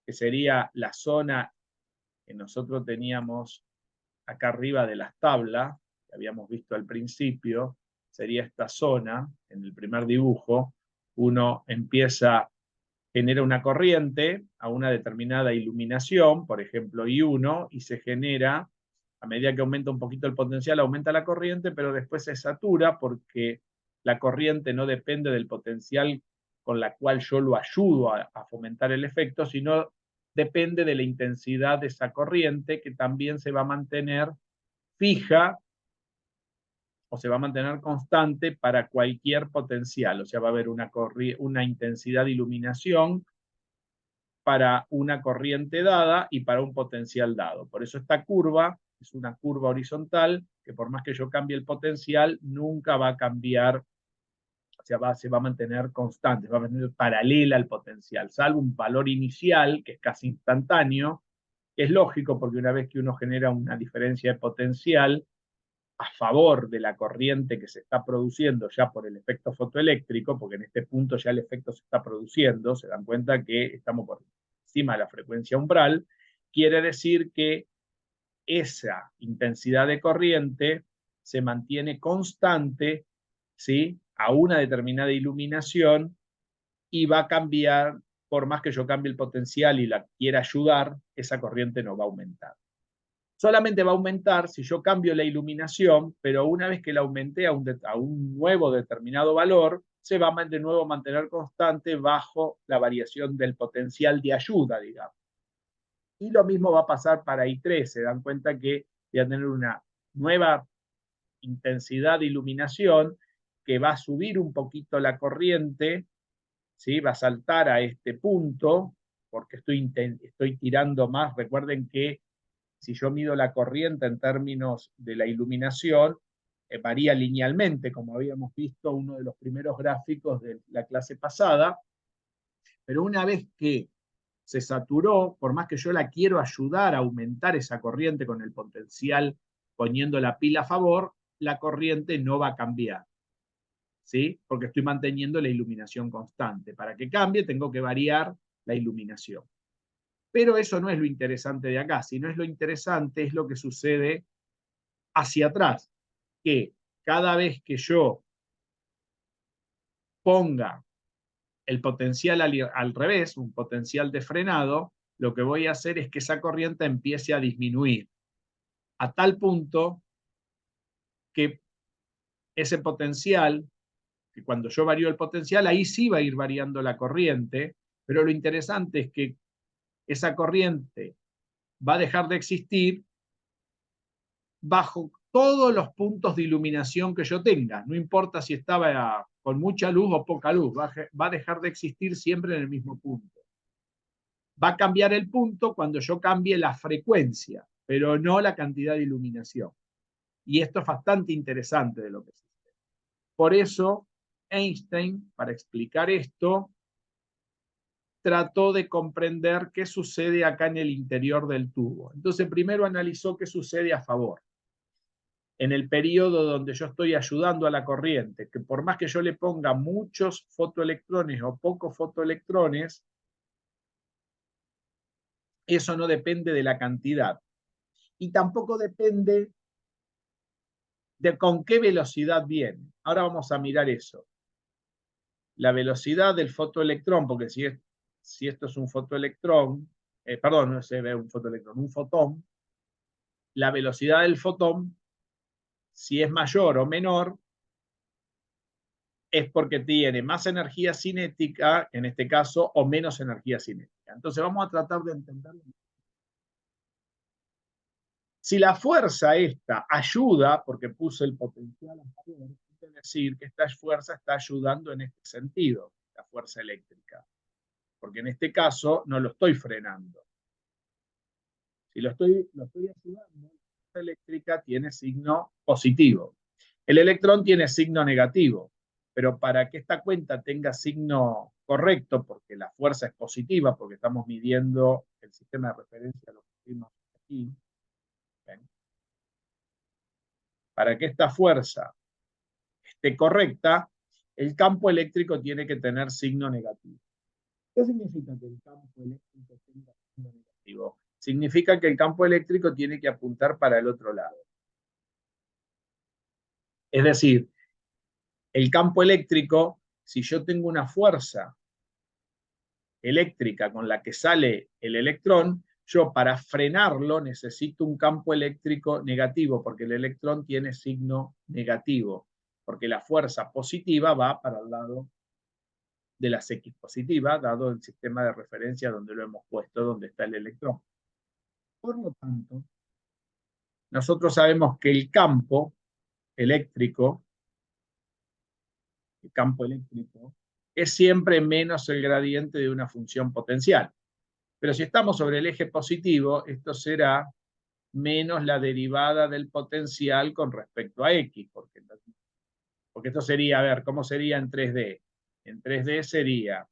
que sería la zona que nosotros teníamos acá arriba de las tablas, que habíamos visto al principio, sería esta zona, en el primer dibujo, uno genera una corriente a una determinada iluminación, por ejemplo I1, y se genera, a medida que aumenta un poquito el potencial, aumenta la corriente, pero después se satura porque la corriente no depende del potencial con la cual yo lo ayudo a fomentar el efecto, sino depende de la intensidad de esa corriente que también se va a mantener fija o se va a mantener constante para cualquier potencial. O sea, va a haber una intensidad de iluminación para una corriente dada y para un potencial dado. Por eso esta curva es una curva horizontal que por más que yo cambie el potencial, nunca va a cambiar, o sea, se va a mantener constante, va a mantener paralela al potencial, salvo un valor inicial que es casi instantáneo, que es lógico porque una vez que uno genera una diferencia de potencial a favor de la corriente que se está produciendo ya por el efecto fotoeléctrico, porque en este punto ya el efecto se está produciendo, se dan cuenta que estamos por encima de la frecuencia umbral, quiere decir que esa intensidad de corriente se mantiene constante, ¿sí?, a una determinada iluminación y va a cambiar, por más que yo cambie el potencial y la quiera ayudar, esa corriente no va a aumentar. Solamente va a aumentar si yo cambio la iluminación, pero una vez que la aumenté a un nuevo determinado valor, se va a de nuevo mantener constante bajo la variación del potencial de ayuda, digamos. Y lo mismo va a pasar para I3. Se dan cuenta que voy a tener una nueva intensidad de iluminación que va a subir un poquito la corriente, ¿sí? Va a saltar a este punto, porque estoy tirando más. Recuerden que si yo mido la corriente en términos de la iluminación, varía linealmente, como habíamos visto uno de los primeros gráficos de la clase pasada, pero una vez que se saturó, por más que yo la quiero ayudar a aumentar esa corriente con el potencial poniendo la pila a favor, la corriente no va a cambiar, ¿sí? Porque estoy manteniendo la iluminación constante. Para que cambie, tengo que variar la iluminación. Pero eso no es lo interesante de acá, sino es lo interesante, es lo que sucede hacia atrás, que cada vez que yo ponga el potencial al revés, un potencial de frenado, lo que voy a hacer es que esa corriente empiece a disminuir, a tal punto que ese potencial, que cuando yo varío el potencial, ahí sí va a ir variando la corriente, pero lo interesante es que esa corriente va a dejar de existir bajo todos los puntos de iluminación que yo tenga. No importa si estaba con mucha luz o poca luz, va a dejar de existir siempre en el mismo punto. Va a cambiar el punto cuando yo cambie la frecuencia, pero no la cantidad de iluminación. Y esto es bastante interesante de lo que sucede. Por eso, Einstein, para explicar esto, trató de comprender qué sucede acá en el interior del tubo. Entonces, primero analizó qué sucede a favor. En el periodo donde yo estoy ayudando a la corriente, que por más que yo le ponga muchos fotoelectrones o pocos fotoelectrones, eso no depende de la cantidad. Y tampoco depende de con qué velocidad viene. Ahora vamos a mirar eso. La velocidad del fotoelectrón, porque si esto es un fotoelectrón, perdón, no se ve un fotoelectrón, un fotón, la velocidad del fotón, si es mayor o menor, es porque tiene más energía cinética, en este caso, o menos energía cinética. Entonces vamos a tratar de entenderlo. Si la fuerza esta ayuda, porque puse el potencial a favor, quiere decir que esta fuerza está ayudando en este sentido, la fuerza eléctrica. Porque en este caso no lo estoy frenando. Si lo estoy ayudando, la fuerza eléctrica tiene signo positivo. El electrón tiene signo negativo, pero para que esta cuenta tenga signo correcto, porque la fuerza es positiva, porque estamos midiendo el sistema de referencia, lo que vimos aquí, ¿ven? Para que esta fuerza esté correcta, el campo eléctrico tiene que tener signo negativo. ¿Qué significa que el campo eléctrico tenga signo negativo? Significa que el campo eléctrico tiene que apuntar para el otro lado. Es decir, el campo eléctrico, si yo tengo una fuerza eléctrica con la que sale el electrón, yo para frenarlo necesito un campo eléctrico negativo, porque el electrón tiene signo negativo, porque la fuerza positiva va para el lado de las X positivas, dado el sistema de referencia donde lo hemos puesto, donde está el electrón. Por lo tanto, nosotros sabemos que el campo eléctrico es siempre menos el gradiente de una función potencial. Pero si estamos sobre el eje positivo, esto será menos la derivada del potencial con respecto a X, porque esto sería, a ver, ¿cómo sería en 3D? En 3D sería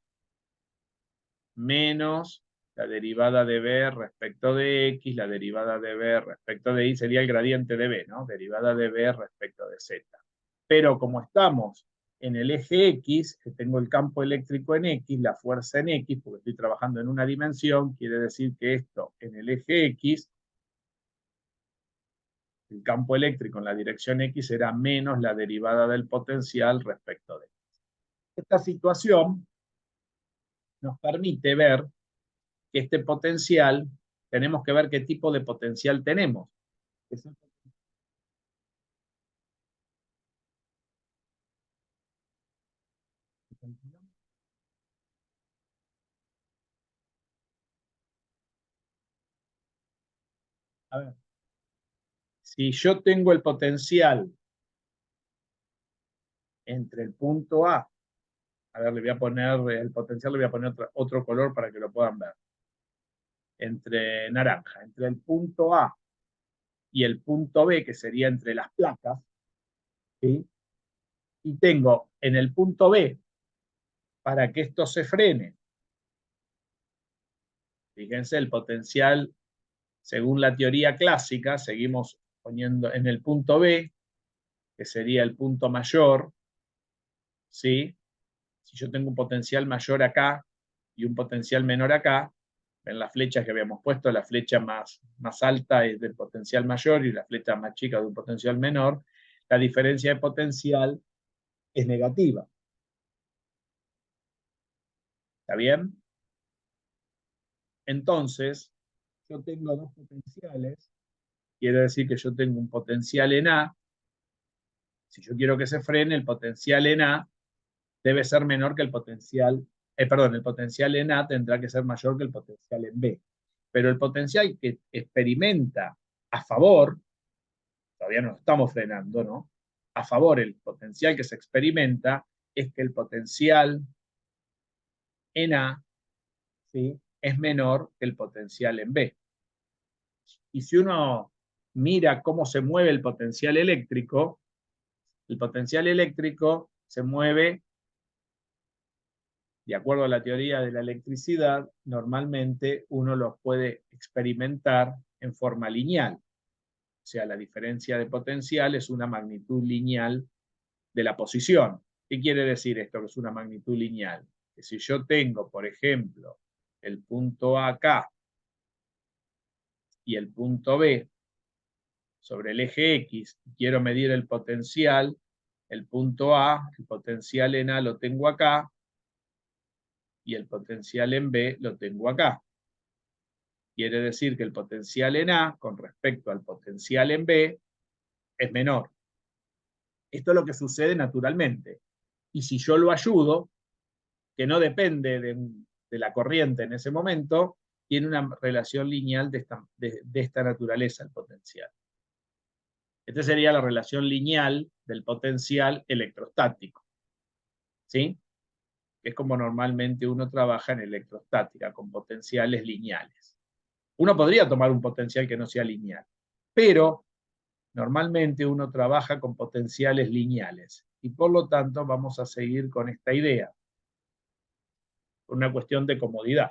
menos la derivada de B respecto de X, la derivada de B respecto de Y, sería el gradiente de B, ¿no? Derivada de B respecto de Z. Pero como estamos en el eje X, que tengo el campo eléctrico en X, la fuerza en X, porque estoy trabajando en una dimensión, quiere decir que esto en el eje X, el campo eléctrico en la dirección X será menos la derivada del potencial respecto de X. Esta situación nos permite ver que este potencial, tenemos que ver qué tipo de potencial tenemos. A ver, si yo tengo el potencial entre el punto a ver, le voy a poner el potencial, le voy a poner otro color para que lo puedan ver. Entre naranja, entre el punto A y el punto B, que sería entre las placas, ¿sí? Y tengo en el punto B, para que esto se frene, fíjense, el potencial, según la teoría clásica, seguimos poniendo en el punto B, que sería el punto mayor, ¿sí? Si yo tengo un potencial mayor acá y un potencial menor acá, en las flechas que habíamos puesto, la flecha más alta es del potencial mayor y la flecha más chica de un potencial menor, la diferencia de potencial es negativa. ¿Está bien? Entonces, yo tengo dos potenciales, quiere decir que yo tengo un potencial en A. Si yo quiero que se frene, el potencial en A debe ser menor que el potencial, el potencial en A tendrá que ser mayor que el potencial en B. Pero el potencial que experimenta a favor, todavía no lo estamos frenando, ¿no? A favor, el potencial que se experimenta es que el potencial en A, ¿sí?, es menor que el potencial en B. Y si uno mira cómo se mueve el potencial eléctrico se mueve, de acuerdo a la teoría de la electricidad, normalmente uno los puede experimentar en forma lineal. O sea, la diferencia de potencial es una magnitud lineal de la posición. ¿Qué quiere decir esto que es una magnitud lineal? Que si yo tengo, por ejemplo, el punto A acá y el punto B sobre el eje X, y quiero medir el potencial, el punto A, el potencial en A lo tengo acá, y el potencial en B lo tengo acá. Quiere decir que el potencial en A con respecto al potencial en B es menor. Esto es lo que sucede naturalmente. Y si yo lo ayudo, que no depende de la corriente en ese momento, tiene una relación lineal de esta naturaleza, el potencial. Esta sería la relación lineal del potencial electrostático. ¿Sí? Es como normalmente uno trabaja en electrostática, con potenciales lineales. Uno podría tomar un potencial que no sea lineal, pero normalmente uno trabaja con potenciales lineales y por lo tanto vamos a seguir con esta idea, por una cuestión de comodidad.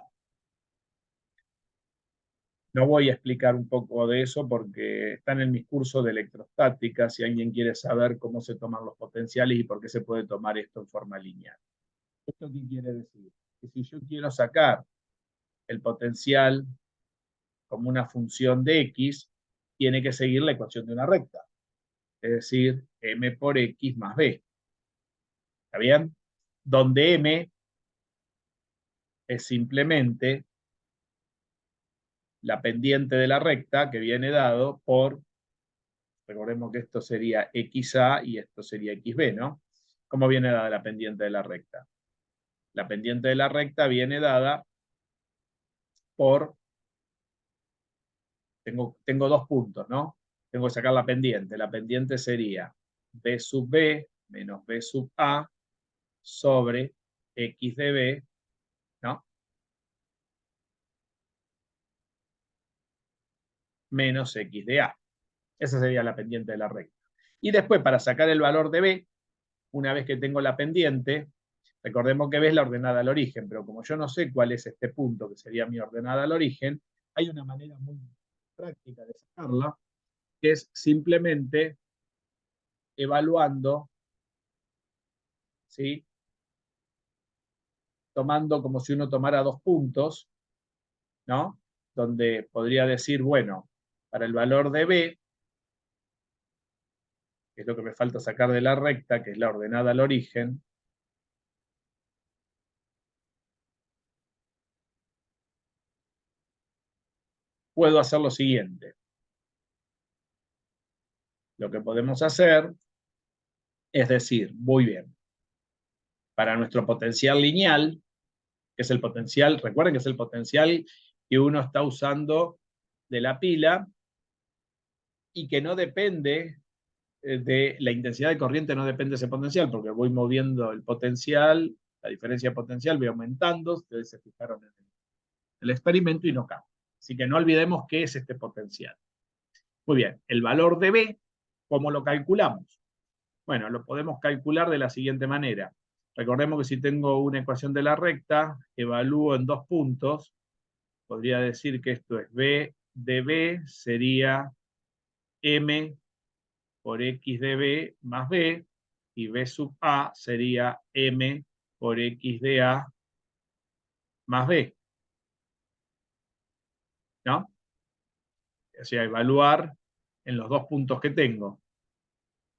No voy a explicar un poco de eso porque están en mis cursos de electrostática, si alguien quiere saber cómo se toman los potenciales y por qué se puede tomar esto en forma lineal. ¿Esto qué quiere decir? Que si yo quiero sacar el potencial como una función de x, tiene que seguir la ecuación de una recta, es decir, m por x más b. ¿Está bien? Donde m es simplemente la pendiente de la recta que viene dado por, recordemos que esto sería xa y esto sería xb, ¿no? ¿Cómo viene dada la pendiente de la recta? La pendiente de la recta viene dada por, tengo dos puntos, ¿no? Tengo que sacar la pendiente. La pendiente sería b sub b menos b sub a sobre x de b, ¿no? Menos x de a. Esa sería la pendiente de la recta. Y después, para sacar el valor de b, una vez que tengo la pendiente, recordemos que b es la ordenada al origen, pero como yo no sé cuál es este punto, que sería mi ordenada al origen, hay una manera muy práctica de sacarla, que es simplemente evaluando, ¿sí? Tomando como si uno tomara dos puntos, ¿no? Donde podría decir, bueno, para el valor de b, que es lo que me falta sacar de la recta, que es la ordenada al origen, puedo hacer lo siguiente. Lo que podemos hacer es decir, muy bien, para nuestro potencial lineal, que es el potencial, recuerden que es el potencial que uno está usando de la pila y que no depende de la intensidad de corriente, no depende de ese potencial, porque voy moviendo el potencial, la diferencia de potencial va aumentando, ustedes se fijaron en el experimento y no cambia. Así que no olvidemos qué es este potencial. Muy bien, el valor de B, ¿cómo lo calculamos? Bueno, lo podemos calcular de la siguiente manera. Recordemos que si tengo una ecuación de la recta, evalúo en dos puntos, podría decir que esto es B de B, sería M por X de B más B, y B sub A sería M por X de A más B, ¿no? O sea, evaluar en los dos puntos que tengo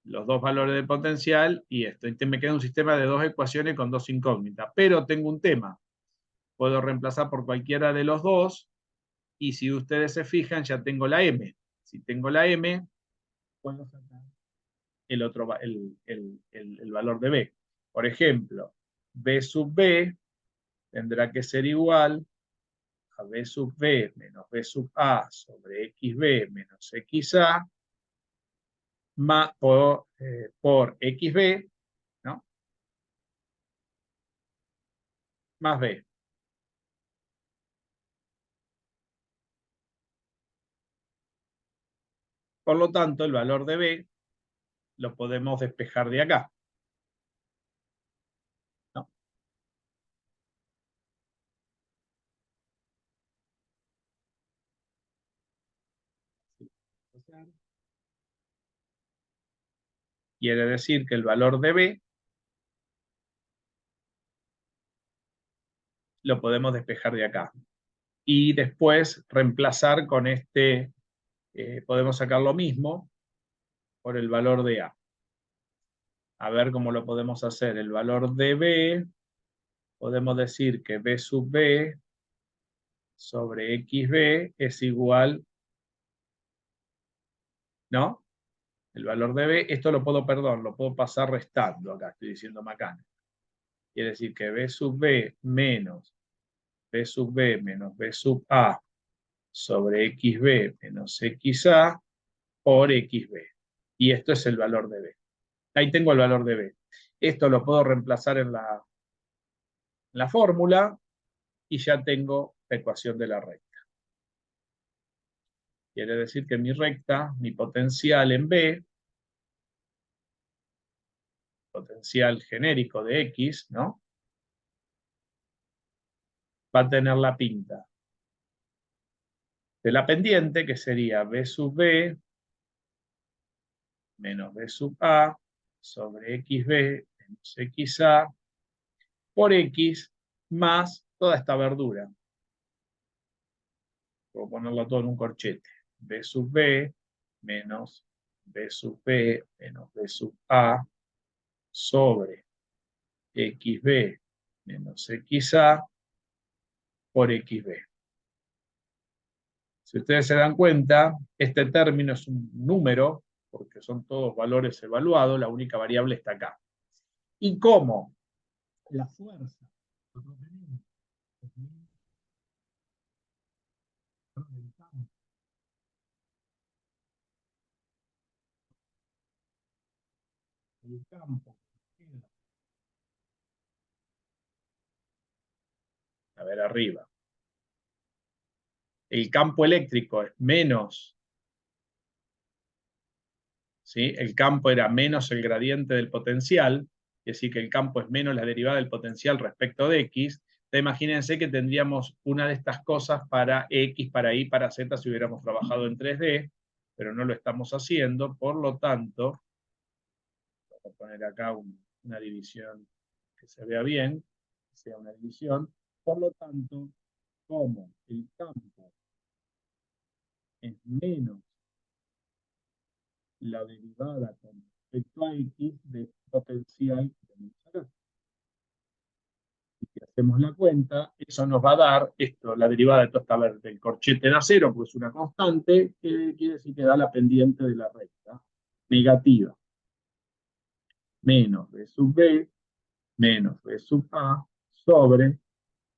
los dos valores de potencial y esto. Y me queda un sistema de dos ecuaciones con dos incógnitas. Pero tengo un tema. Puedo reemplazar por cualquiera de los dos y si ustedes se fijan ya tengo la M. Si tengo la M, puedo sacar el, otro, el valor de B. Por ejemplo, B sub B tendrá que ser igual a B sub B menos B sub A sobre XB menos XA más, por XB, ¿no? Más B. Por lo tanto, el valor de B lo podemos despejar de acá, ¿no? Quiere decir que el valor de B lo podemos despejar de acá. Y después reemplazar con este, podemos sacar lo mismo por el valor de A. A ver cómo lo podemos hacer. El valor de B, podemos decir que B sub B sobre XB es igual, ¿no? El valor de B, esto lo puedo, perdón, lo puedo pasar restando acá, estoy diciendo macana. Quiere decir que B sub B menos B sub B menos B sub A sobre XB menos XA por XB. Y esto es el valor de B. Ahí tengo el valor de B. Esto lo puedo reemplazar en la fórmula y ya tengo la ecuación de la recta. Quiere decir que mi recta, mi potencial en B, potencial genérico de X, ¿no? Va a tener la pinta de la pendiente, que sería B sub B menos B sub A sobre XB menos XA por X más toda esta verdura. Puedo ponerlo todo en un corchete. B sub B menos B sub B menos B sub A sobre XB menos XA por XB. Si ustedes se dan cuenta, este término es un número, porque son todos valores evaluados, la única variable está acá. ¿Y cómo? La fuerza. El campo. A ver, arriba. El campo eléctrico es menos, ¿sí? El campo era menos el gradiente del potencial, es decir, que el campo es menos la derivada del potencial respecto de X. Entonces, imagínense que tendríamos una de estas cosas para X, para Y, para Z si hubiéramos trabajado en 3D, pero no lo estamos haciendo, por lo tanto, voy a poner acá una división que se vea bien, que sea una división, por lo tanto, como el campo es menos la derivada con respecto a X de potencial de si hacemos la cuenta, eso nos va a dar esto, la derivada de toda esta verde. El corchete da cero, pues es una constante, que quiere decir que da la pendiente de la recta negativa. Menos B sub B, menos B sub A, sobre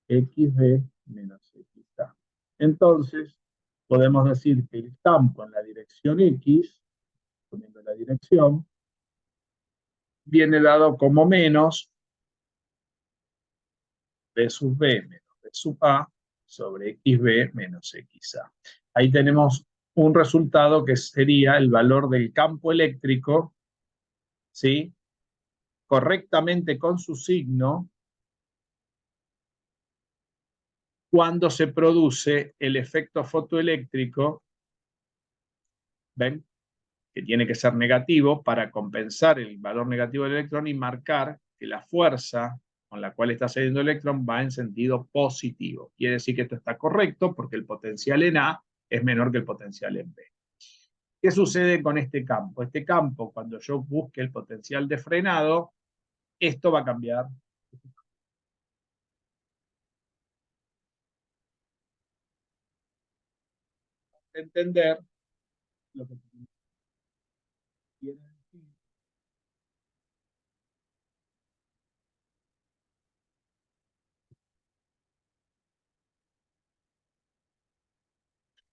XB menos XA. Entonces, podemos decir que el campo en la dirección X, poniendo la dirección, viene dado como menos B sub B menos B sub A sobre XB menos XA. Ahí tenemos un resultado que sería el valor del campo eléctrico, ¿sí? Correctamente con su signo, cuando se produce el efecto fotoeléctrico, ¿ven? Que tiene que ser negativo para compensar el valor negativo del electrón y marcar que la fuerza con la cual está cediendo el electrón va en sentido positivo. Quiere decir que esto está correcto porque el potencial en A es menor que el potencial en B. ¿Qué sucede con este campo? Este campo, cuando yo busque el potencial de frenado, esto va a cambiar. Entender lo que quiere decir.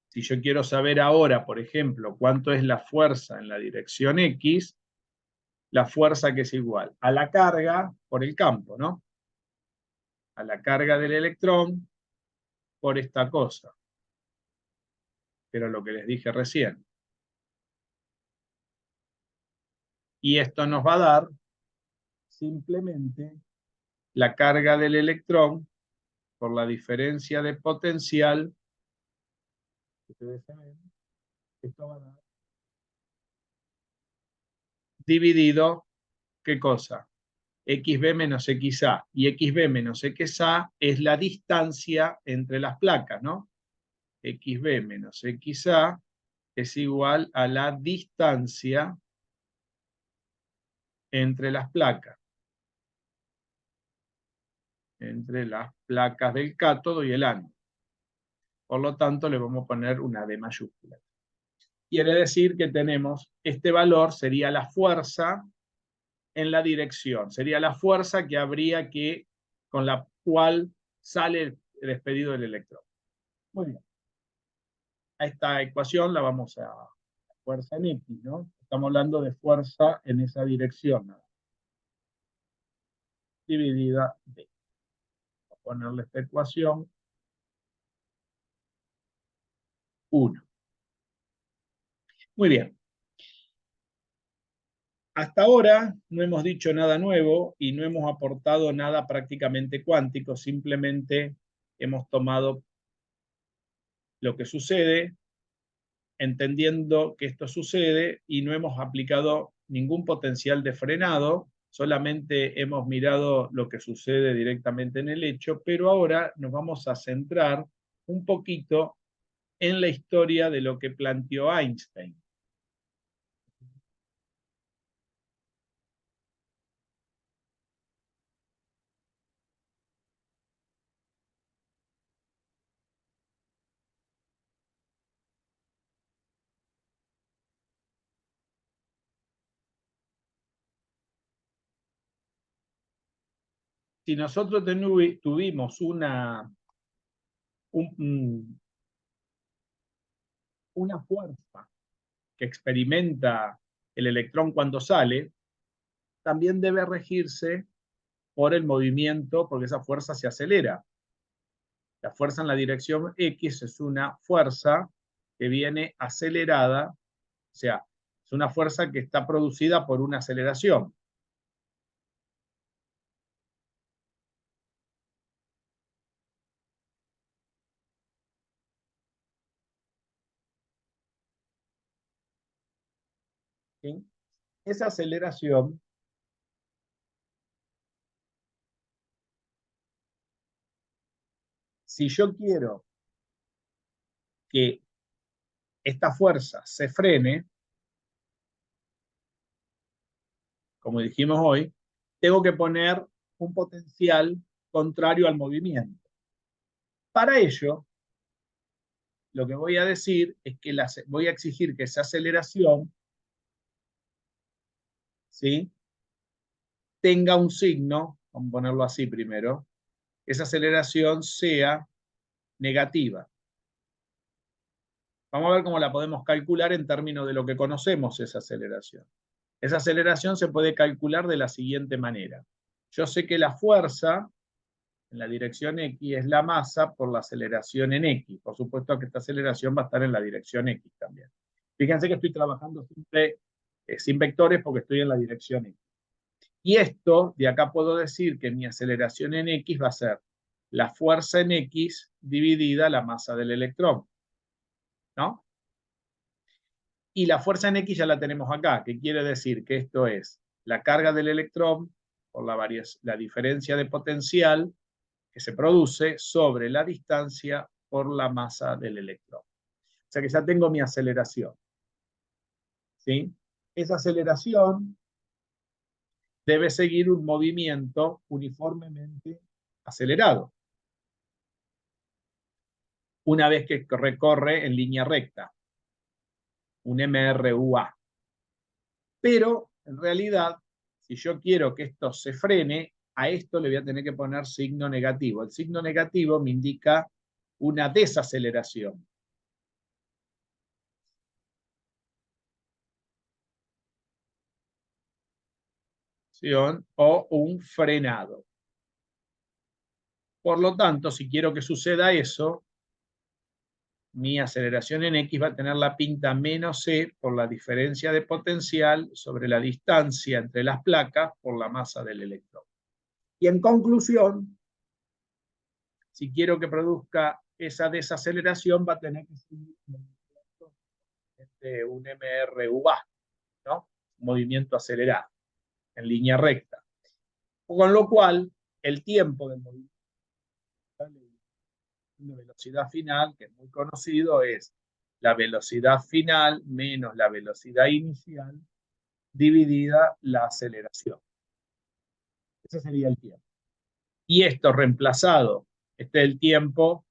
Si yo quiero saber ahora, por ejemplo, cuánto es la fuerza en la dirección X, la fuerza que es igual a la carga por el campo, ¿no? A la carga del electrón por esta cosa. Pero lo que les dije recién. Y esto nos va a dar simplemente la carga del electrón por la diferencia de potencial. Ustedes saben, esto va a dar dividido, ¿qué cosa? XB menos XA. Y XB menos XA es la distancia entre las placas, ¿no? XB menos XA es igual a la distancia entre las placas. Entre las placas del cátodo y el ánodo. Por lo tanto, le vamos a poner una D mayúscula. Quiere decir que tenemos, este valor sería la fuerza en la dirección. Sería la fuerza que habría que, con la cual sale el despedido del electrón. Muy bien. A esta ecuación la vamos a fuerza en X, ¿no? Estamos hablando de fuerza en esa dirección, ¿no? Dividida D. Voy a ponerle esta ecuación 1. Muy bien. Hasta ahora no hemos dicho nada nuevo y no hemos aportado nada prácticamente cuántico, simplemente hemos tomado lo que sucede, entendiendo que esto sucede y no hemos aplicado ningún potencial de frenado, solamente hemos mirado lo que sucede directamente en el hecho, pero ahora nos vamos a centrar un poquito en la historia de lo que planteó Einstein. Si nosotros tuvimos un, una fuerza que experimenta el electrón cuando sale, también debe regirse por el movimiento, porque esa fuerza se acelera. La fuerza en la dirección X es una fuerza que viene acelerada, o sea, es una fuerza que está producida por una aceleración. ¿Sí? Esa aceleración, si yo quiero que esta fuerza se frene, como dijimos hoy, tengo que poner un potencial contrario al movimiento. Para ello, lo que voy a decir es que voy a exigir que esa aceleración, ¿sí?, tenga un signo, vamos a ponerlo así primero, esa aceleración sea negativa. Vamos a ver cómo la podemos calcular en términos de lo que conocemos esa aceleración. Esa aceleración se puede calcular de la siguiente manera. Yo sé que la fuerza en la dirección X es la masa por la aceleración en X. Por supuesto que esta aceleración va a estar en la dirección X también. Fíjense que estoy trabajando siempre sin vectores porque estoy en la dirección X. Y esto, de acá puedo decir que mi aceleración en X va a ser la fuerza en X dividida la masa del electrón, ¿no? Y la fuerza en X ya la tenemos acá, que quiere decir que esto es la carga del electrón por la diferencia de potencial que se produce sobre la distancia por la masa del electrón. O sea que ya tengo mi aceleración, ¿sí? Esa aceleración debe seguir un movimiento uniformemente acelerado, una vez que recorre en línea recta, un MRUA. Pero, en realidad, si yo quiero que esto se frene, a esto le voy a tener que poner signo negativo. El signo negativo me indica una desaceleración. O un frenado. Por lo tanto, si quiero que suceda eso, mi aceleración en X va a tener la pinta menos C por la diferencia de potencial sobre la distancia entre las placas por la masa del electrón. Y en conclusión, si quiero que produzca esa desaceleración, va a tener que ser un MRUA, ¿no? Un movimiento acelerado, en línea recta. Con lo cual, el tiempo del movimiento de velocidad final, que es muy conocido, es la velocidad final menos la velocidad inicial dividida la aceleración. Ese sería el tiempo. Y esto reemplazado, este es el tiempo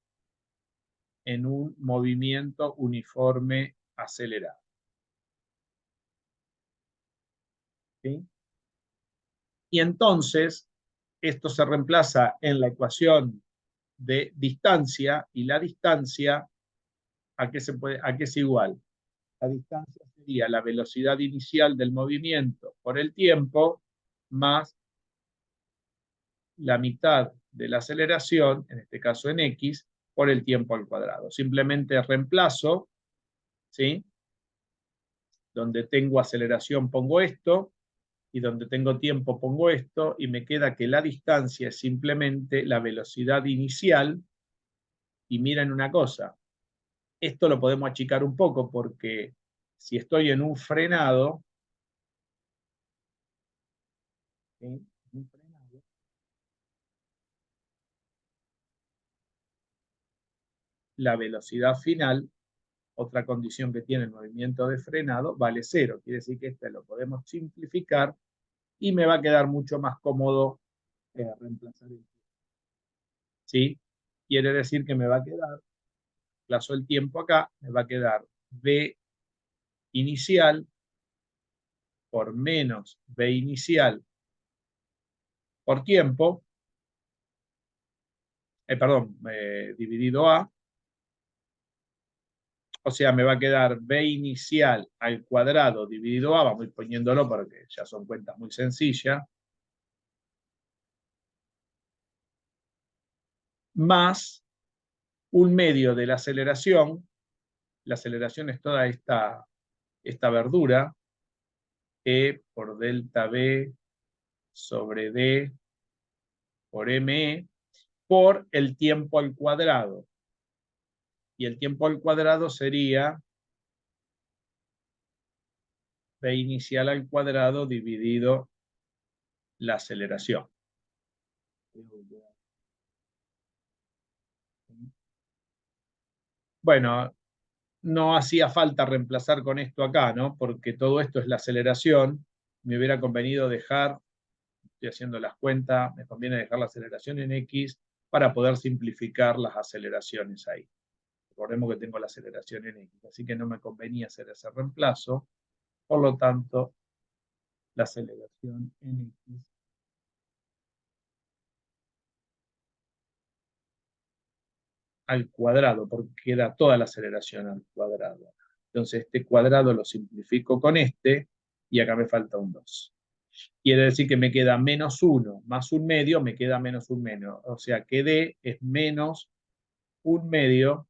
en un movimiento uniforme acelerado. ¿Sí? Y entonces, esto se reemplaza en la ecuación de distancia, y la distancia, ¿a qué es igual? La distancia sería la velocidad inicial del movimiento por el tiempo más la mitad de la aceleración, en este caso en X, por el tiempo al cuadrado. Simplemente reemplazo, ¿sí? Donde tengo aceleración pongo esto, y donde tengo tiempo pongo esto, y me queda que la distancia es simplemente la velocidad inicial. Y miren una cosa, Esto lo podemos achicar un poco porque si estoy en un frenado, ¿sí? La velocidad final, otra condición que tiene el movimiento de frenado, vale 0. Quiere decir que este lo podemos simplificar y me va a quedar mucho más cómodo reemplazar el tiempo. ¿Sí? Quiere decir que me va a quedar, reemplazo el tiempo acá, me va a quedar V inicial por menos V inicial por tiempo, dividido A, o sea, me va a quedar B inicial al cuadrado dividido A, vamos a ir poniéndolo porque ya son cuentas muy sencillas, más un medio de la aceleración es toda esta verdura, E por delta B sobre D por ME, por el tiempo al cuadrado. Y el tiempo al cuadrado sería B inicial al cuadrado dividido la aceleración. Bueno, no hacía falta reemplazar con esto acá, ¿no? Porque todo esto es la aceleración. Me hubiera convenido dejar, estoy haciendo las cuentas, me conviene dejar la aceleración en X para poder simplificar las aceleraciones ahí. Recordemos que tengo la aceleración en X, así que no me convenía hacer ese reemplazo. Por lo tanto, la aceleración en X al cuadrado, porque queda toda la aceleración al cuadrado. Entonces, este cuadrado lo simplifico con este, y acá me falta un 2. Quiere decir que me queda menos 1 más un medio, me queda menos un medio. O sea que D es menos un medio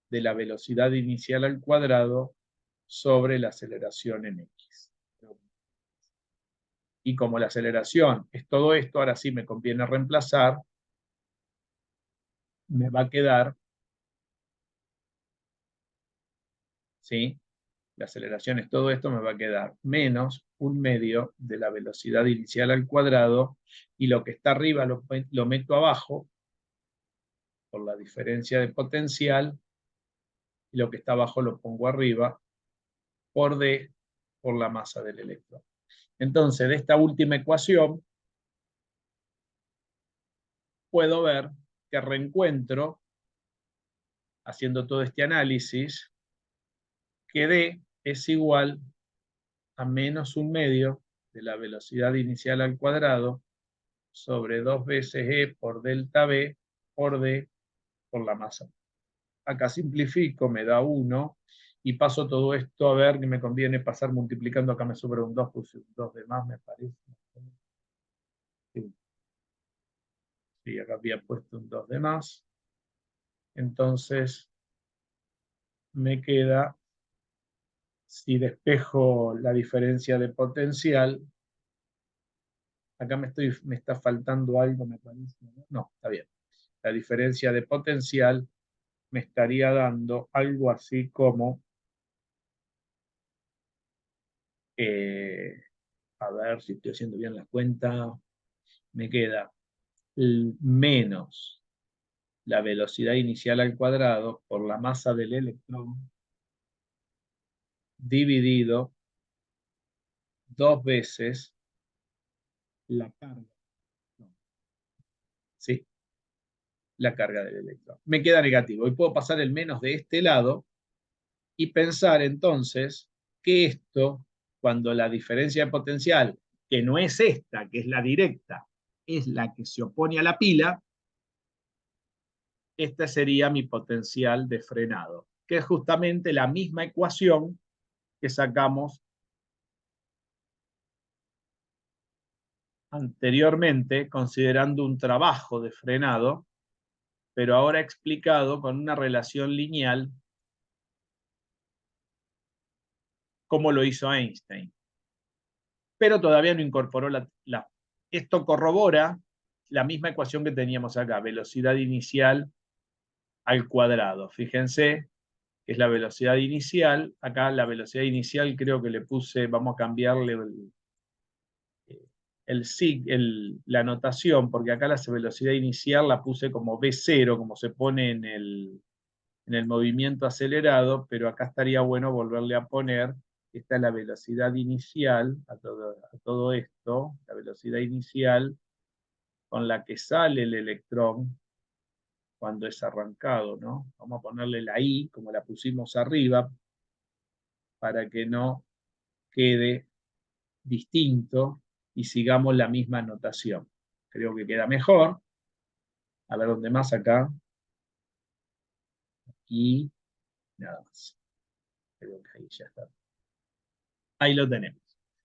de la velocidad inicial al cuadrado sobre la aceleración en X. Y como la aceleración es todo esto, ahora sí me conviene reemplazar, me va a quedar, ¿sí? La aceleración es todo esto, me va a quedar menos un medio de la velocidad inicial al cuadrado, y lo que está arriba lo meto abajo por la diferencia de potencial, y lo que está abajo lo pongo arriba por D por la masa del electrón. Entonces, de esta última ecuación, puedo ver que reencuentro, haciendo todo este análisis, que D es igual a menos un medio de la velocidad inicial al cuadrado sobre 2 veces E por delta B por D por la masa. Acá simplifico, me da 1, y paso todo esto a ver que me conviene pasar multiplicando. Acá me sobra un 2, puse un 2 de más, me parece. Sí, sí, acá había puesto un 2 de más. Entonces, me queda, si despejo la diferencia de potencial, acá me está faltando algo, me parece. No, está bien. La diferencia de potencial me estaría dando algo así como, a ver si estoy haciendo bien las cuentas, me queda menos la velocidad inicial al cuadrado por la masa del electrón dividido 2 veces la carga. No, ¿sí? La carga del electrón. Me queda negativo. Y puedo pasar el menos de este lado y pensar entonces que esto, cuando la diferencia de potencial, que no es esta, que es la directa, es la que se opone a la pila, este sería mi potencial de frenado, que es justamente la misma ecuación que sacamos anteriormente, considerando un trabajo de frenado, pero ahora explicado con una relación lineal, como lo hizo Einstein. Pero todavía no incorporó esto corrobora la misma ecuación que teníamos acá, velocidad inicial al cuadrado. Fíjense que es la velocidad inicial. Acá la velocidad inicial creo que le puse, vamos a cambiarle la notación, porque acá la velocidad inicial la puse como V0, como se pone en el movimiento acelerado, pero acá estaría bueno volverle a poner, esta es la velocidad inicial a todo esto, la velocidad inicial con la que sale el electrón cuando es arrancado, ¿no? Vamos a ponerle la I, como la pusimos arriba, para que no quede distinto y sigamos la misma notación. Creo que queda mejor. A ver dónde más acá. Aquí, nada más. Creo que ahí ya está. Ahí lo tenemos.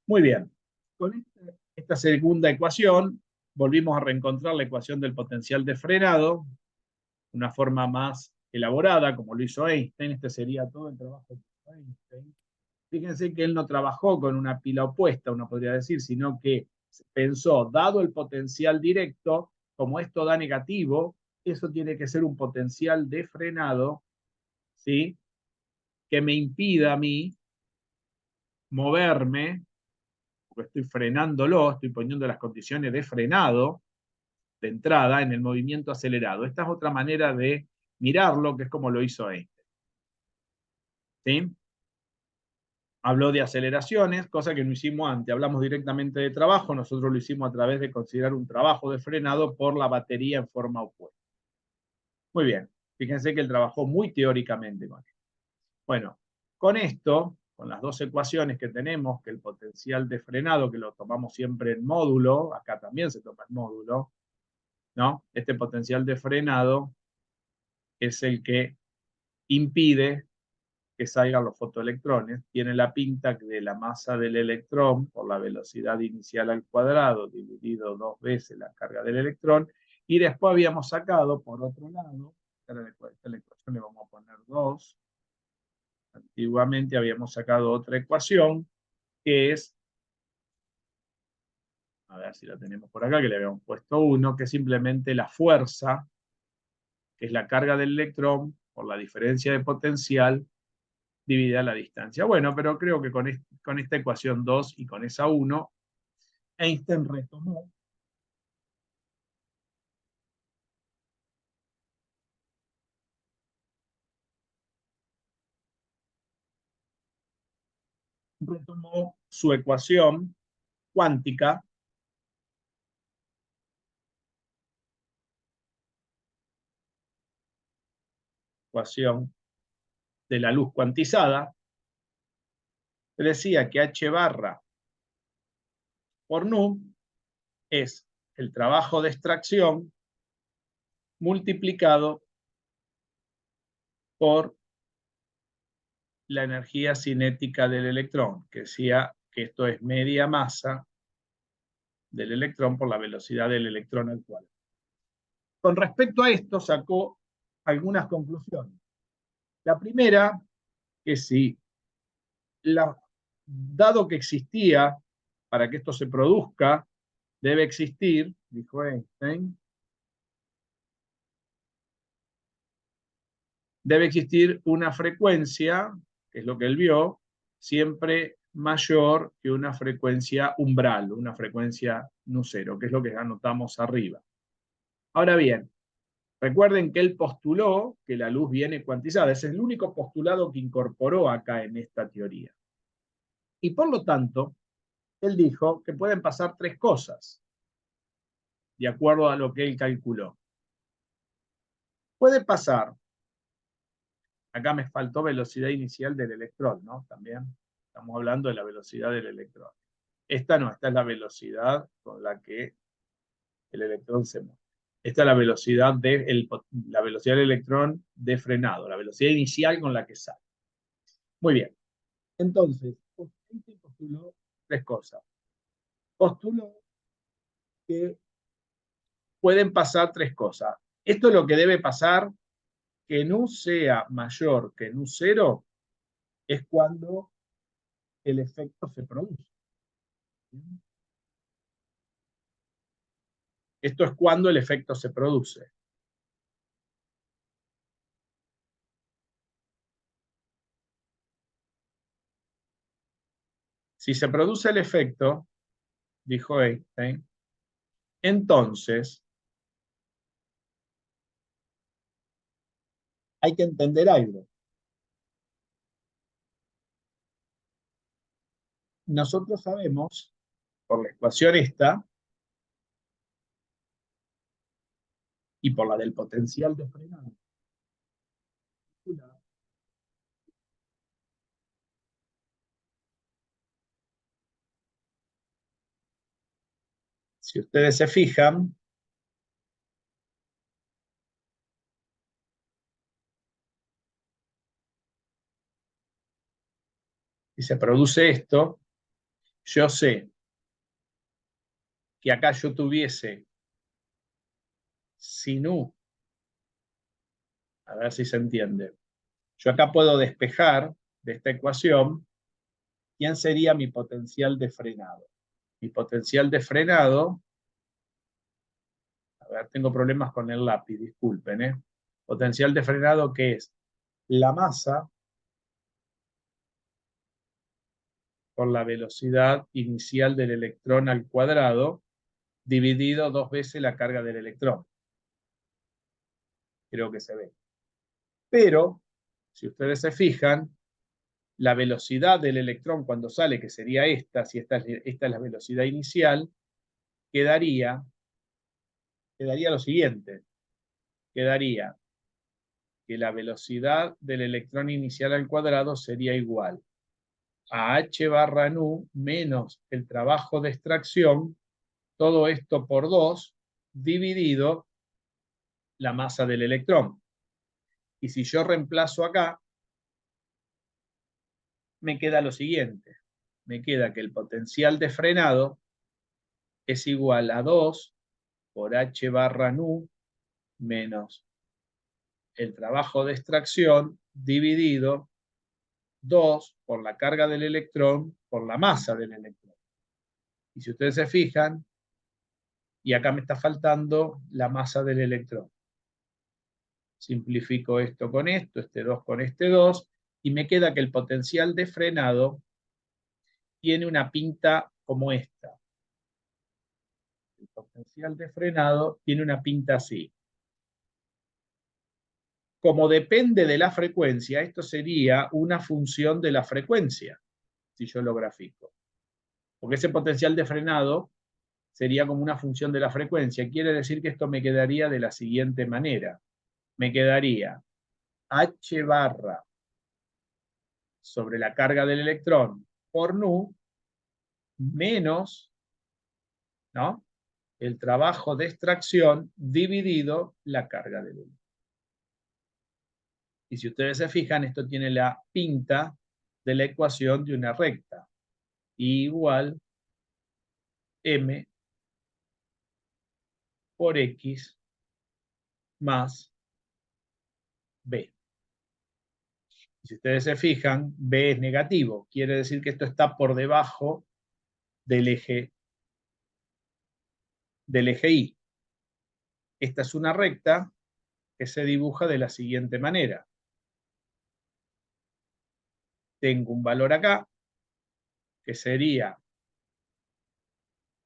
Muy bien. Con esta segunda ecuación, volvimos a reencontrar la ecuación del potencial de frenado, una forma más elaborada, como lo hizo Einstein. Este sería todo el trabajo de Einstein. Fíjense que él no trabajó con una pila opuesta, uno podría decir, sino que pensó, dado el potencial directo, como esto da negativo, eso tiene que ser un potencial de frenado, ¿sí? Que me impida a mí moverme, porque estoy frenándolo, estoy poniendo las condiciones de frenado, de entrada, en el movimiento acelerado. Esta es otra manera de mirarlo, que es como lo hizo Einstein. ¿Sí? Habló de aceleraciones, cosa que no hicimos antes. Hablamos directamente de trabajo, nosotros lo hicimos a través de considerar un trabajo de frenado por la batería en forma opuesta. Muy bien, fíjense que él trabajó muy teóricamente con esto. Bueno, con esto, con las dos ecuaciones que tenemos, que el potencial de frenado, que lo tomamos siempre en módulo, acá también se toma en módulo, ¿no? Este potencial de frenado es el que impide que salgan los fotoelectrones, tiene la pinta de la masa del electrón por la velocidad inicial al cuadrado dividido 2 veces la carga del electrón, y después habíamos sacado, por otro lado, esta la ecuación le vamos a poner 2, antiguamente habíamos sacado otra ecuación, que es, a ver si la tenemos por acá, que le habíamos puesto 1, que es simplemente la fuerza, que es la carga del electrón por la diferencia de potencial dividida la distancia. Bueno, pero creo que con esta ecuación 2 y con esa 1, Einstein retomó su ecuación cuántica, ecuación de la luz cuantizada, que decía que H barra por nu es el trabajo de extracción multiplicado por la energía cinética del electrón, que decía que esto es media masa del electrón por la velocidad del electrón al cuadrado. Con respecto a esto, sacó algunas conclusiones. La primera, que si, dado que existía, para que esto se produzca, debe existir, dijo Einstein, debe existir una frecuencia, que es lo que él vio, siempre mayor que una frecuencia umbral, una frecuencia nu0, que es lo que anotamos arriba. Ahora bien, recuerden que él postuló que la luz viene cuantizada. Ese es el único postulado que incorporó acá en esta teoría. Y por lo tanto, él dijo que pueden pasar tres cosas, de acuerdo a lo que él calculó. Puede pasar, acá me faltó velocidad inicial del electrón, ¿no? También estamos hablando de la velocidad del electrón. Esta no, esta es la velocidad con la que el electrón se mueve. Esta es la velocidad del electrón de frenado, la velocidad inicial con la que sale. Muy bien. Entonces, Einstein postuló tres cosas. Postuló que pueden pasar tres cosas. Esto es lo que debe pasar, que nu sea mayor que nu0, es cuando el efecto se produce. Esto es cuando el efecto se produce. Si se produce el efecto, dijo Einstein, entonces hay que entender algo. Nosotros sabemos, por la ecuación esta, y por la del potencial de frenado, si ustedes se fijan, si se produce esto, yo sé que acá yo tuviese sin U, a ver si se entiende. Yo acá puedo despejar de esta ecuación quién sería mi potencial de frenado. Mi potencial de frenado, a ver, tengo problemas con el lápiz, disculpen, ¿eh? Potencial de frenado que es la masa por la velocidad inicial del electrón al cuadrado, dividido 2 veces la carga del electrón. Creo que se ve. Pero, si ustedes se fijan, la velocidad del electrón cuando sale, que sería esta, si esta es la velocidad inicial, quedaría lo siguiente. Quedaría que la velocidad del electrón inicial al cuadrado sería igual a h barra nu menos el trabajo de extracción, todo esto por 2, dividido la masa del electrón. Y si yo reemplazo acá, me queda lo siguiente. Me queda que el potencial de frenado es igual a 2 por h barra nu menos el trabajo de extracción dividido 2 por la carga del electrón por la masa del electrón. Y si ustedes se fijan, y acá me está faltando la masa del electrón. Simplifico esto con esto, este 2 con este 2, y me queda que el potencial de frenado tiene una pinta como esta. El potencial de frenado tiene una pinta así. Como depende de la frecuencia, esto sería una función de la frecuencia, si yo lo grafico. Porque ese potencial de frenado sería como una función de la frecuencia. Quiere decir que esto me quedaría de la siguiente manera. Me quedaría h barra sobre la carga del electrón por nu menos, ¿no?, el trabajo de extracción dividido la carga del electrón. Y si ustedes se fijan, esto tiene la pinta de la ecuación de una recta. I igual m por x más b. Y si ustedes se fijan, b es negativo. Quiere decir que esto está por debajo del eje I. Esta es una recta que se dibuja de la siguiente manera. Tengo un valor acá, que sería,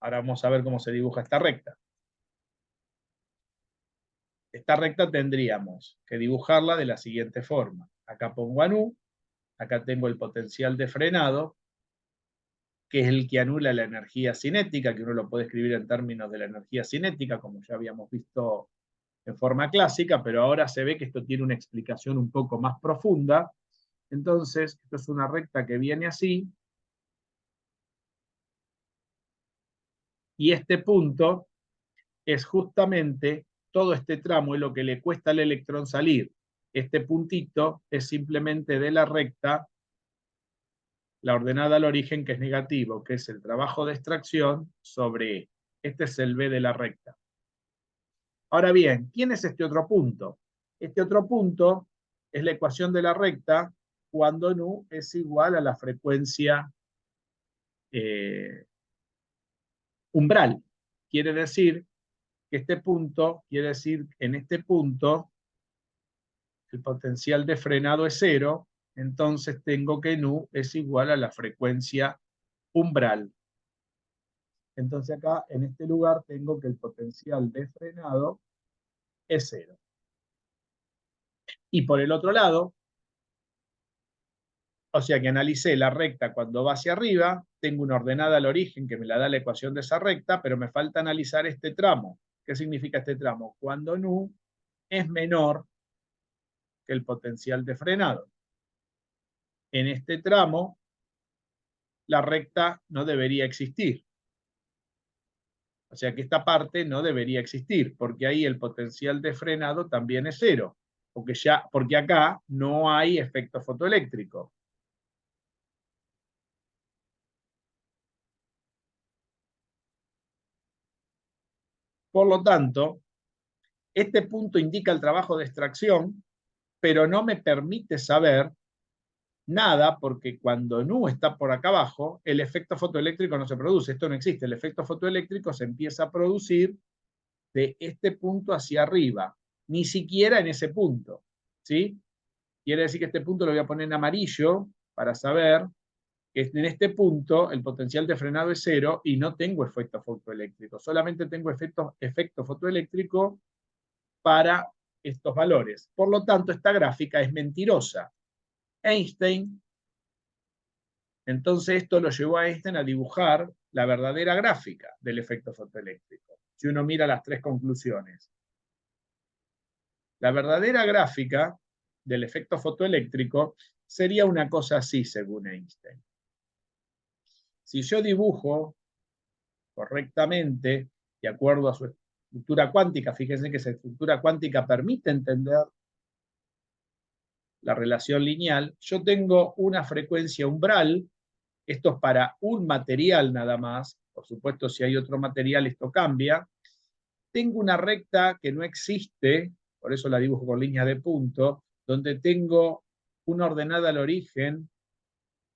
ahora vamos a ver cómo se dibuja esta recta. Esta recta tendríamos que dibujarla de la siguiente forma. Acá pongo a nu, acá tengo el potencial de frenado, que es el que anula la energía cinética, que uno lo puede escribir en términos de la energía cinética, como ya habíamos visto en forma clásica, pero ahora se ve que esto tiene una explicación un poco más profunda. Entonces, esto es una recta que viene así, y este punto es justamente todo este tramo, es lo que le cuesta al electrón salir. Este puntito es simplemente de la recta, la ordenada al origen, que es negativo, que es el trabajo de extracción sobre E. Este es el B de la recta. Ahora bien, ¿quién es este otro punto? Este otro punto es la ecuación de la recta cuando nu es igual a la frecuencia umbral. Quiere decir que este punto, quiere decir en este punto el potencial de frenado es 0, entonces tengo que nu es igual a la frecuencia umbral. Entonces acá, en este lugar, tengo que el potencial de frenado es 0. Y por el otro lado, o sea que analicé la recta cuando va hacia arriba, tengo una ordenada al origen que me la da la ecuación de esa recta, pero me falta analizar este tramo. ¿Qué significa este tramo? Cuando nu es menor que el potencial de frenado. En este tramo, la recta no debería existir. O sea que esta parte no debería existir, porque ahí el potencial de frenado también es 0, porque acá no hay efecto fotoeléctrico. Por lo tanto, este punto indica el trabajo de extracción, pero no me permite saber nada, porque cuando nu está por acá abajo, el efecto fotoeléctrico no se produce. Esto no existe. El efecto fotoeléctrico se empieza a producir de este punto hacia arriba, ni siquiera en ese punto, ¿sí? Quiere decir que este punto lo voy a poner en amarillo para saber que en este punto el potencial de frenado es 0 y no tengo efecto fotoeléctrico. Solamente tengo efecto fotoeléctrico para estos valores. Por lo tanto, esta gráfica es mentirosa. Einstein, entonces esto lo llevó a Einstein a dibujar la verdadera gráfica del efecto fotoeléctrico. Si uno mira las tres conclusiones. La verdadera gráfica del efecto fotoeléctrico sería una cosa así, según Einstein. Si yo dibujo correctamente, de acuerdo a su estructura cuántica, fíjense que esa estructura cuántica permite entender la relación lineal, yo tengo una frecuencia umbral, esto es para un material nada más, por supuesto si hay otro material esto cambia, tengo una recta que no existe, por eso la dibujo con líneas de punto, donde tengo una ordenada al origen,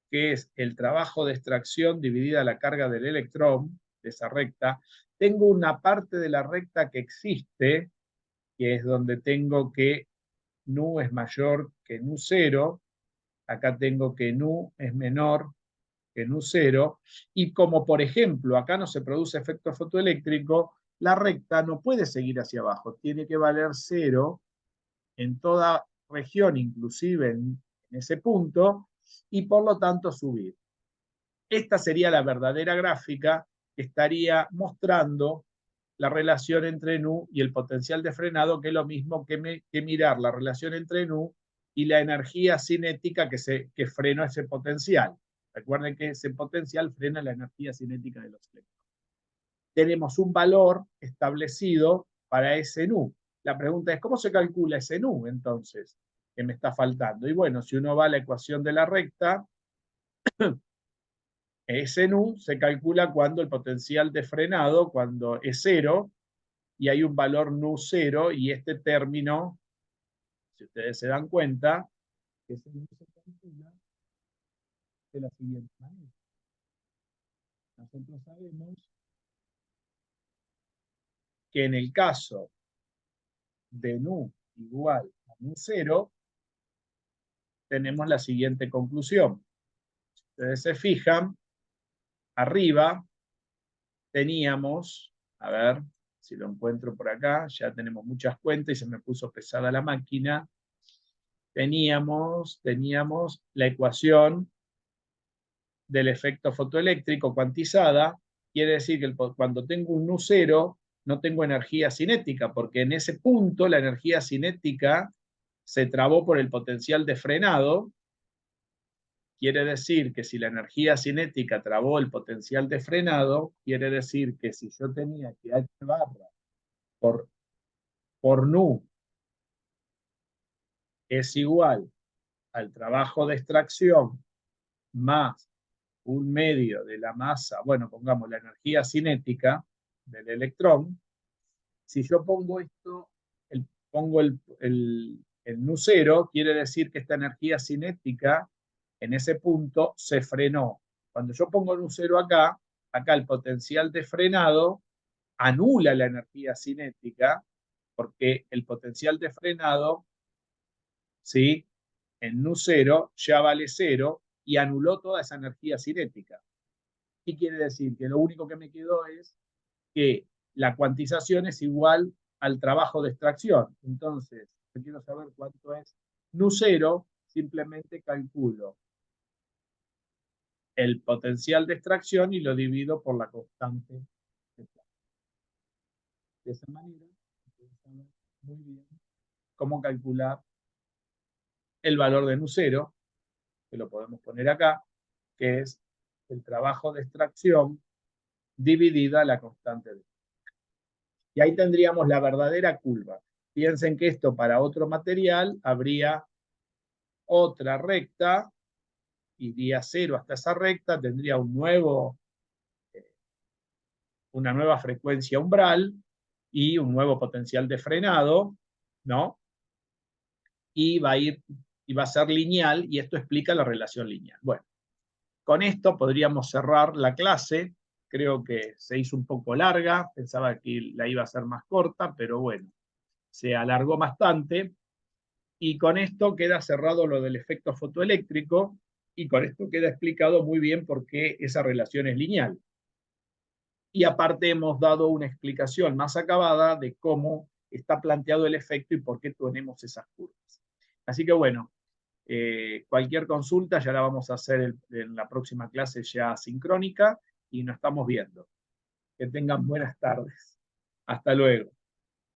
que es el trabajo de extracción dividida la carga del electrón, de esa recta. Tengo una parte de la recta que existe, que es donde tengo que nu es mayor que nu 0, acá tengo que nu es menor que nu 0, y como por ejemplo acá no se produce efecto fotoeléctrico, la recta no puede seguir hacia abajo, tiene que valer 0 en toda región, inclusive en ese punto, y por lo tanto subir. Esta sería la verdadera gráfica que estaría mostrando la relación entre nu y el potencial de frenado, que es lo mismo que mirar la relación entre nu y la energía cinética que frenó ese potencial. Recuerden que ese potencial frena la energía cinética de los electrones. Tenemos un valor establecido para ese nu. La pregunta es, ¿cómo se calcula ese nu entonces? Que me está faltando. Y bueno, si uno va a la ecuación de la recta, ese nu se calcula cuando el potencial de frenado, cuando es 0, y hay un valor nu 0, y este término, si ustedes se dan cuenta, ese nu se calcula de la siguiente manera. Nosotros sabemos que en el caso de nu igual a nu 0, tenemos la siguiente conclusión. Si ustedes se fijan, arriba teníamos, a ver si lo encuentro por acá, ya tenemos muchas cuentas y se me puso pesada la máquina. Teníamos la ecuación del efecto fotoeléctrico cuantizada, quiere decir que cuando tengo un nu 0 no tengo energía cinética, porque en ese punto la energía cinética se trabó por el potencial de frenado. Quiere decir que si la energía cinética trabó el potencial de frenado, quiere decir que si yo tenía que H barra por nu es igual al trabajo de extracción más un medio de la masa, bueno, pongamos la energía cinética del electrón, si yo pongo esto, pongo el nu 0, quiere decir que esta energía cinética en ese punto se frenó. Cuando yo pongo nu 0 acá, acá el potencial de frenado anula la energía cinética, porque el potencial de frenado, ¿sí?, en nu 0 ya vale 0 y anuló toda esa energía cinética. ¿Qué quiere decir? Que lo único que me quedó es que la cuantización es igual al trabajo de extracción. Entonces, yo quiero saber cuánto es Nu0, simplemente calculo el potencial de extracción y lo divido por la constante de flux. De esa manera, saber muy bien cómo calcular el valor de Nu0, que lo podemos poner acá, que es el trabajo de extracción dividida la constante de flux. Y ahí tendríamos la verdadera curva. Piensen que esto para otro material habría otra recta, iría 0 hasta esa recta, tendría una nueva frecuencia umbral y un nuevo potencial de frenado, ¿no? Y va a ser lineal, y esto explica la relación lineal. Bueno, con esto podríamos cerrar la clase. Creo que se hizo un poco larga, pensaba que la iba a hacer más corta, pero bueno, se alargó bastante. Y con esto queda cerrado lo del efecto fotoeléctrico, y con esto queda explicado muy bien por qué esa relación es lineal. Y aparte hemos dado una explicación más acabada de cómo está planteado el efecto y por qué tenemos esas curvas. Así que bueno, cualquier consulta ya la vamos a hacer en la próxima clase ya sincrónica, y nos estamos viendo. Que tengan buenas tardes. Hasta luego.